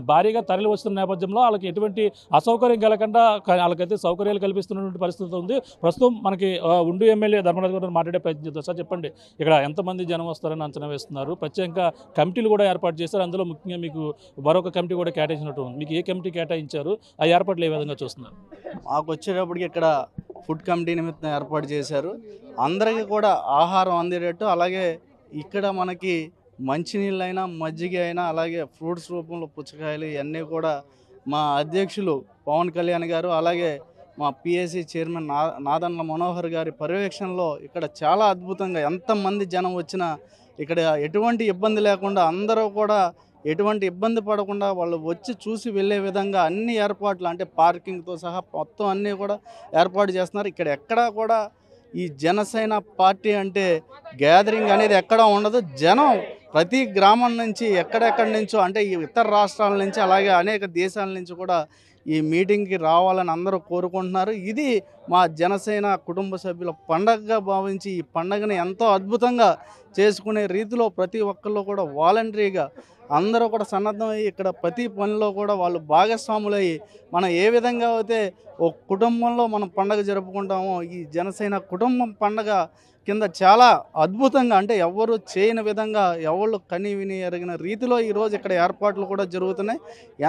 భారీగా తరలి వస్తున్న నేపథ్యంలో వాళ్ళకి ఎటువంటి అసౌకర్యం కలగకుండా వాళ్ళకైతే సౌకర్యాలు కల్పిస్తున్నటువంటి పరిస్థితి ఉంది. ప్రస్తుతం మనకి ఉండు ఎమ్మెల్యే ధర్మరాజు గారు మాట్లాడే ప్రయత్నం చేస్తారు. సార్ చెప్పండి, ఇక్కడ ఎంతమంది జనం వస్తారని అంచనా వేస్తున్నారు? ప్రత్యేకంగా కమిటీలు కూడా ఏర్పాటు చేశారు. అందులో ముఖ్యంగా మీకు మరొక కమిటీ కూడా కేటాయించినట్టు ఉంది. మీకు ఏ కమిటీ కేటాయించారు? ఆ ఏర్పాట్లు ఏ విధంగా చూస్తున్నారు? మాకు వచ్చేటప్పటికి ఇక్కడ ఫుడ్ కమిటీ నిమిత్తం ఏర్పాటు చేశారు. అందరికీ కూడా ఆహారం అందేటట్టు, అలాగే ఇక్కడ మనకి మంచినీళ్ళైనా మజ్జిగ అయినా అలాగే ఫ్రూట్స్ రూపంలో పుచ్చకాయలు ఇవన్నీ కూడా మా అధ్యక్షులు పవన్ కళ్యాణ్ గారు, అలాగే మా పిఎస్సి చైర్మన్ నాదన్ల మనోహర్ గారి పర్యవేక్షణలో ఇక్కడ చాలా అద్భుతంగా ఎంతమంది జనం వచ్చినా ఇక్కడ ఎటువంటి ఇబ్బంది లేకుండా అందరూ కూడా ఎటువంటి ఇబ్బంది పడకుండా వాళ్ళు వచ్చి చూసి వెళ్ళే విధంగా అన్ని ఏర్పాట్లు అంటే పార్కింగ్తో సహా మొత్తం అన్నీ కూడా ఏర్పాటు చేస్తున్నారు. ఇక్కడ ఎక్కడా కూడా ఈ జనసేన పార్టీ అంటే గ్యాదరింగ్ అనేది ఎక్కడా ఉండదు. జనం ప్రతి గ్రామం నుంచి ఎక్కడెక్కడి నుంచో అంటే ఈ ఇతర రాష్ట్రాల నుంచి అలాగే అనేక దేశాల నుంచి కూడా ఈ మీటింగ్కి రావాలని అందరూ కోరుకుంటున్నారు. ఇది మా జనసేన కుటుంబ సభ్యుల పండగగా భావించి ఈ పండగని ఎంతో అద్భుతంగా చేసుకునే రీతిలో ప్రతి ఒక్కళ్ళు కూడా వాలంటరీగా అందరూ కూడా సన్నద్ధమయ్యి ఇక్కడ ప్రతి పనిలో కూడా వాళ్ళు భాగస్వాములయ్యి మనం ఏ విధంగా అయితే ఒక కుటుంబంలో మనం పండగ జరుపుకుంటామో ఈ జనసేన కుటుంబం పండగ కింద చాలా అద్భుతంగా అంటే ఎవరు చేయని విధంగా ఎవరు కని విని ఎరిగిన రీతిలో ఈరోజు ఇక్కడ ఏర్పాట్లు కూడా జరుగుతున్నాయి.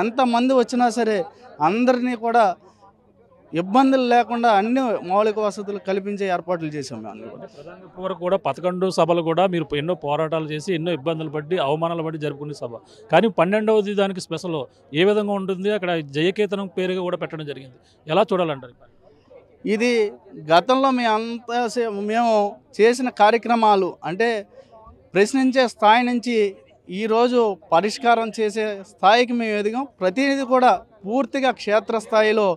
ఎంతమంది వచ్చినా సరే అందరినీ కూడా ఇబ్బందులు లేకుండా అన్ని మౌలిక వసతులు కల్పించే ఏర్పాట్లు చేసాం మేము. ప్రధానంగా ఇప్పటివరకు కూడా 11 సభలు కూడా మీరు ఎన్నో పోరాటాలు చేసి ఎన్నో ఇబ్బందులు పడి అవమానాలు పడి జరుపుకునే సభ, కానీ 12వది దానికి స్పెషల్ ఏ విధంగా ఉంటుంది? అక్కడ జయకేతనం పేరుగా కూడా పెట్టడం జరిగింది. ఎలా చూడాలంటారు? ఇది గతంలో మేము చేసిన కార్యక్రమాలు అంటే ప్రశ్నించే స్థాయి నుంచి ఈరోజు పరిష్కారం చేసే స్థాయికి మేము ఎదిగాం. ప్రతినిధి కూడా పూర్తిగా క్షేత్రస్థాయిలో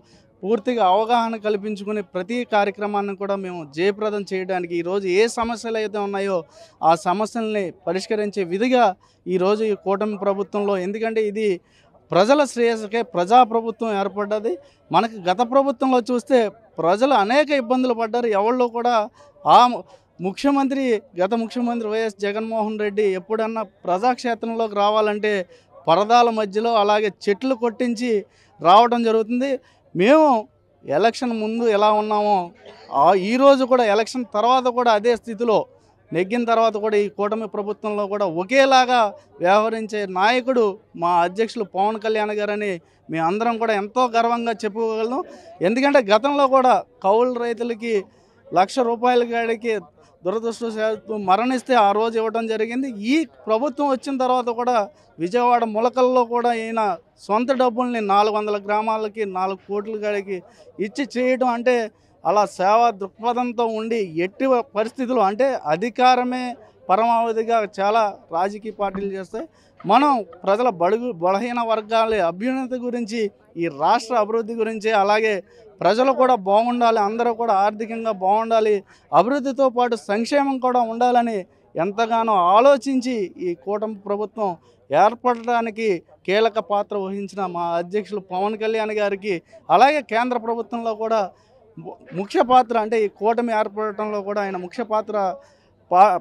పూర్తిగా అవగాహన కల్పించుకుని ప్రతి కార్యక్రమాన్ని కూడా మేము జయప్రదం చేయడానికి ఈరోజు ఏ సమస్యలు అయితే ఉన్నాయో ఆ సమస్యల్ని పరిష్కరించే విధిగా ఈరోజు ఈ కూటమి ప్రభుత్వంలో, ఎందుకంటే ఇది ప్రజల శ్రేయస్సుకే ప్రజాప్రభుత్వం ఏర్పడ్డది. మనకి గత ప్రభుత్వంలో చూస్తే ప్రజలు అనేక ఇబ్బందులు పడ్డారు. ఎవళ్ళు కూడా గత ముఖ్యమంత్రి వైఎస్ జగన్మోహన్ రెడ్డి ఎప్పుడన్నా ప్రజాక్షేత్రంలోకి రావాలంటే పరదాల మధ్యలో అలాగే చెట్లు కొట్టించి రావడం జరుగుతుంది. మేము ఎలక్షన్ ముందు ఎలా ఉన్నామో ఈరోజు కూడా ఎలక్షన్ తర్వాత కూడా అదే స్థితిలో నెగ్గిన తర్వాత కూడా ఈ కూటమి ప్రభుత్వంలో కూడా ఒకేలాగా వ్యవహరించే నాయకుడు మా అధ్యక్షులు పవన్ కళ్యాణ్ గారని మేమందరం కూడా ఎంతో గర్వంగా చెప్పుకోగలం. ఎందుకంటే గతంలో కూడా కౌలు రైతులకి ₹1,00,000 గాడికి దురదృష్టవశాత్తు మరణిస్తే ఆ రోజు ఇవ్వడం జరిగింది. ఈ ప్రభుత్వం వచ్చిన తర్వాత కూడా విజయవాడ ములకల్లో కూడా ఈయన సొంత డబ్బుల్ని 400 గ్రామాలకి 4 కోట్ల గాడికి ఇచ్చి చేయడం అంటే అలా సేవా దృక్పథంతో ఉండి ఎట్టి పరిస్థితులు అంటే అధికారమే పరమావధిగా చాలా రాజకీయ పార్టీలు చేస్తాయి. మనం ప్రజల బలహీన వర్గాల అభ్యున్నతి గురించి, ఈ రాష్ట్ర అభివృద్ధి గురించి, అలాగే ప్రజలు కూడా బాగుండాలి, అందరూ కూడా ఆర్థికంగా బాగుండాలి, అభివృద్ధితో పాటు సంక్షేమం కూడా ఉండాలని ఎంతగానో ఆలోచించి ఈ కూటమి ప్రభుత్వం ఏర్పడడానికి కీలక పాత్ర వహించిన మా అధ్యక్షులు పవన్ కళ్యాణ్ గారికి, అలాగే కేంద్ర ప్రభుత్వంలో కూడా ముఖ్య పాత్ర, అంటే ఈ కూటమి ఏర్పడటంలో కూడా ఆయన ముఖ్య పాత్ర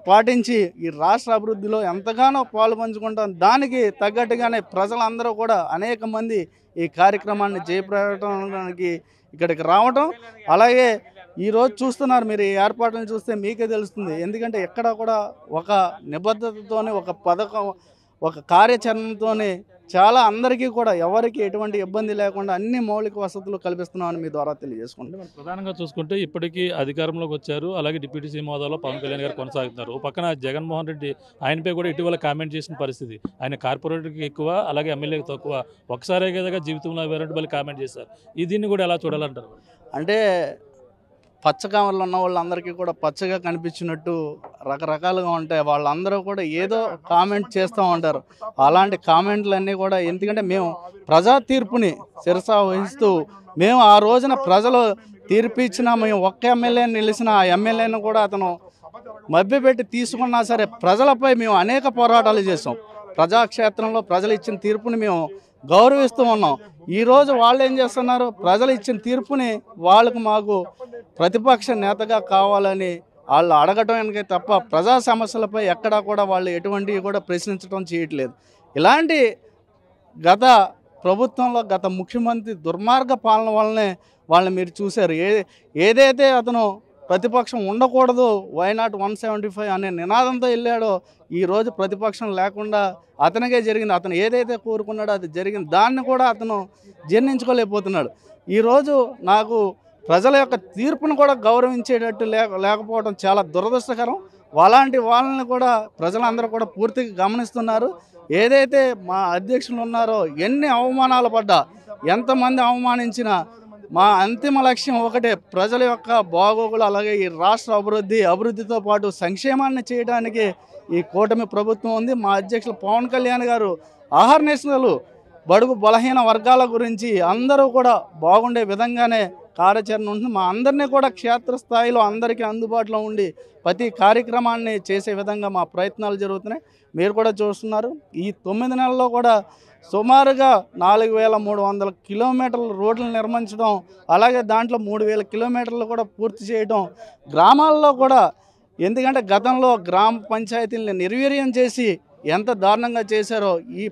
పాటించి ఈ రాష్ట్ర అభివృద్ధిలో ఎంతగానో పాలుపంచుకుంటాం. దానికి తగ్గట్టుగానే ప్రజలందరూ కూడా అనేక మంది ఈ కార్యక్రమాన్ని జయప్రదడానికి ఇక్కడికి రావటం, అలాగే ఈరోజు చూస్తున్నారు మీరు, ఈ ఏర్పాట్లను చూస్తే మీకే తెలుస్తుంది. ఎందుకంటే ఎక్కడ కూడా ఒక నిబద్ధతతోనే, ఒక పథకం, ఒక కార్యాచరణతోనే చాలా అందరికీ కూడా ఎవరికి ఎటువంటి ఇబ్బంది లేకుండా అన్ని మౌలిక వసతులు కల్పిస్తున్నామని మీ ద్వారా తెలియజేసుకుంటాం. ప్రధానంగా చూసుకుంటే ఇప్పటికీ అధికారంలోకి వచ్చారు, అలాగే డిప్యూటీ సీఎం హోదాలో పవన్ కళ్యాణ్ గారు కొనసాగుతున్నారు. ఓ పక్కన జగన్మోహన్ రెడ్డి ఆయనపై కూడా ఇటీవల కామెంట్ చేసిన పరిస్థితి, ఆయన కార్పొరేటర్కి ఎక్కువ అలాగే ఎమ్మెల్యేకి తక్కువ, ఒకసారే కదా జీవితంలో వేరే వాళ్ళు కామెంట్ చేశారు. దీన్ని కూడా ఎలా చూడాలంటారు? అంటే పచ్చకామర్లు ఉన్న వాళ్ళందరికీ కూడా పచ్చగా కనిపించినట్టు రకరకాలుగా ఉంటాయి. వాళ్ళందరూ కూడా ఏదో కామెంట్ చేస్తూ ఉంటారు. అలాంటి కామెంట్లన్నీ కూడా, ఎందుకంటే మేము ప్రజా తీర్పుని శిరస వహిస్తూ, మేము ఆ రోజున ప్రజలు తీర్పు ఇచ్చినా, మేము ఒక్క ఎమ్మెల్యేని నిలిచిన ఆ ఎమ్మెల్యేని కూడా అతను మభ్యపెట్టి తీసుకున్నా సరే ప్రజలపై మేము అనేక పోరాటాలు చేసాం. ప్రజాక్షేత్రంలో ప్రజలు ఇచ్చిన తీర్పుని మేము గౌరవిస్తూ ఉన్నాం. ఈరోజు వాళ్ళు ఏం చేస్తున్నారు, ప్రజలు ఇచ్చిన తీర్పుని వాళ్ళకు మాకు ప్రతిపక్ష నేతగా కావాలని వాళ్ళు అడగటమే తప్ప ప్రజా సమస్యలపై ఎక్కడా కూడా వాళ్ళు ఎటువంటివి కూడా ప్రశ్నించడం చేయట్లేదు. ఇలాంటి గత ప్రభుత్వంలో గత ముఖ్యమంత్రి దుర్మార్గ పాలన వల్లనే వాళ్ళని మీరు చూశారు. ఏదైతే అతను ప్రతిపక్షం ఉండకూడదు, వై నాట్ 175 అనే నినాదంతో వెళ్ళాడో ఈరోజు ప్రతిపక్షం లేకుండా అతనికే జరిగింది. అతను ఏదైతే కోరుకున్నాడో అది జరిగింది. దాన్ని కూడా అతను జీర్ణించుకోలేకపోతున్నాడు. ఈరోజు నాకు ప్రజల యొక్క తీర్పును కూడా గౌరవించేటట్టు లేకపోవడం చాలా దురదృష్టకరం. అలాంటి వాళ్ళని కూడా ప్రజలందరూ కూడా పూర్తిగా గమనిస్తున్నారు. ఏదైతే మా అధ్యక్షులు ఉన్నారో ఎన్ని అవమానాలు పడ్డా, ఎంతమంది అవమానించినా మా అంతిమ లక్ష్యం ఒకటే, ప్రజల యొక్క బాగోగులు, అలాగే ఈ రాష్ట్ర అభివృద్ధితో పాటు సంక్షేమాన్ని చేయడానికి ఈ కూటమి ప్రభుత్వం ఉంది. మా అధ్యక్షులు పవన్ కళ్యాణ్ గారు ఆహర్నిశలు బడుగు బలహీన వర్గాల గురించి అందరూ కూడా బాగుండే విధంగానే కార్యాచరణ ఉంటుంది. మా అందరినీ కూడా క్షేత్రస్థాయిలో అందరికీ అందుబాటులో ఉండి ప్రతి కార్యక్రమాన్ని చేసే విధంగా మా ప్రయత్నాలు జరుగుతున్నాయి. మీరు కూడా చూస్తున్నారు. ఈ 9 నెలల్లో కూడా సుమారుగా 4300 కిలోమీటర్ల రోడ్లు నిర్మించడం, అలాగే దాంట్లో 3000 కిలోమీటర్లు కూడా పూర్తి చేయడం, గ్రామాల్లో కూడా, ఎందుకంటే గతంలో గ్రామ పంచాయతీలను నిర్వీర్యం చేసి ఎంత దారుణంగా చేశారో ఈ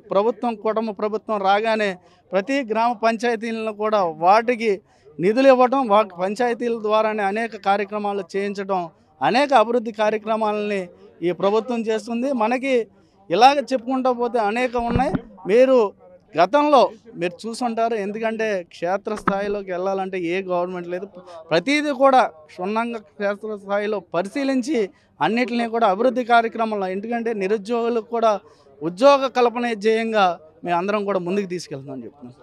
కూటమి ప్రభుత్వం రాగానే ప్రతి గ్రామ పంచాయతీలను కూడా వాటికి నిధులు ఇవ్వడం, పంచాయతీల ద్వారానే అనేక కార్యక్రమాలు చేయించడం, అనేక అభివృద్ధి కార్యక్రమాలని ఈ ప్రభుత్వం చేస్తుంది. మనకి ఇలాగ చెప్పుకుంటూ పోతే అనేకం ఉన్నాయి. మీరు గతంలో మీరు చూసుంటారు. ఎందుకంటే క్షేత్రస్థాయిలోకి వెళ్ళాలంటే ఏ గవర్నమెంట్ లేదు. ప్రతిదీ కూడా క్షుణ్ణంగా క్షేత్రస్థాయిలో పరిశీలించి అన్నిటినీ కూడా అభివృద్ధి కార్యక్రమంలో, ఎందుకంటే నిరుద్యోగులకు కూడా ఉద్యోగ కల్పన ధ్యేయంగా మేము అందరం కూడా ముందుకు తీసుకెళ్తున్నామని చెప్తున్నాం.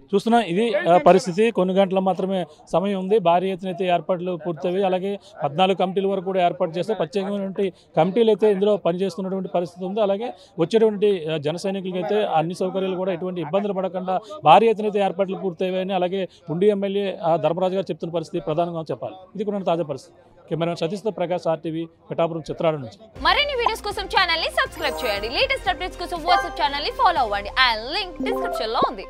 చూస్తున్నాం. ఇది పరిస్థితి. కొన్ని గంటల మాత్రమే సమయం ఉంది. భారీ ఎత్తున అయితే ఏర్పాట్లు పూర్తవి, అలాగే 14 కమిటీల వరకు కూడా ఏర్పాటు చేస్తే ప్రత్యేకమైనటువంటి కమిటీలు అయితే ఇందులో పనిచేస్తున్నటువంటి పరిస్థితి ఉంది. అలాగే వచ్చేటువంటి జన సైనికులకి అయితే అన్ని సౌకర్యాలు కూడా ఎటువంటి ఇబ్బందులు పడకుండా భారీ ఎత్తున అయితే ఏర్పాట్లు పూర్తయ్యాయని అలాగే ఉండి ఎమ్మెల్యే ధర్మరాజు గారు చెప్తున్న పరిస్థితి ప్రధానంగా చెప్పాలి. ఇది కూడా తాజా పరిస్థితి. కెమెరామెన్ సతీష్తో ప్రకాష్, RTV, పిఠాపురం, చిత్రాల నుంచి. మరిన్ని వీడియోస్ కోసం ఛానల్ ని సబ్స్క్రైబ్ చేయండి. లేటెస్ట్ అప్డేట్స్ కోసం వాట్సాప్ ఛానల్ ని ఫాలో అవ్వండి. ఆ లింక్ డిస్క్రిప్షన్ లో ఉంది.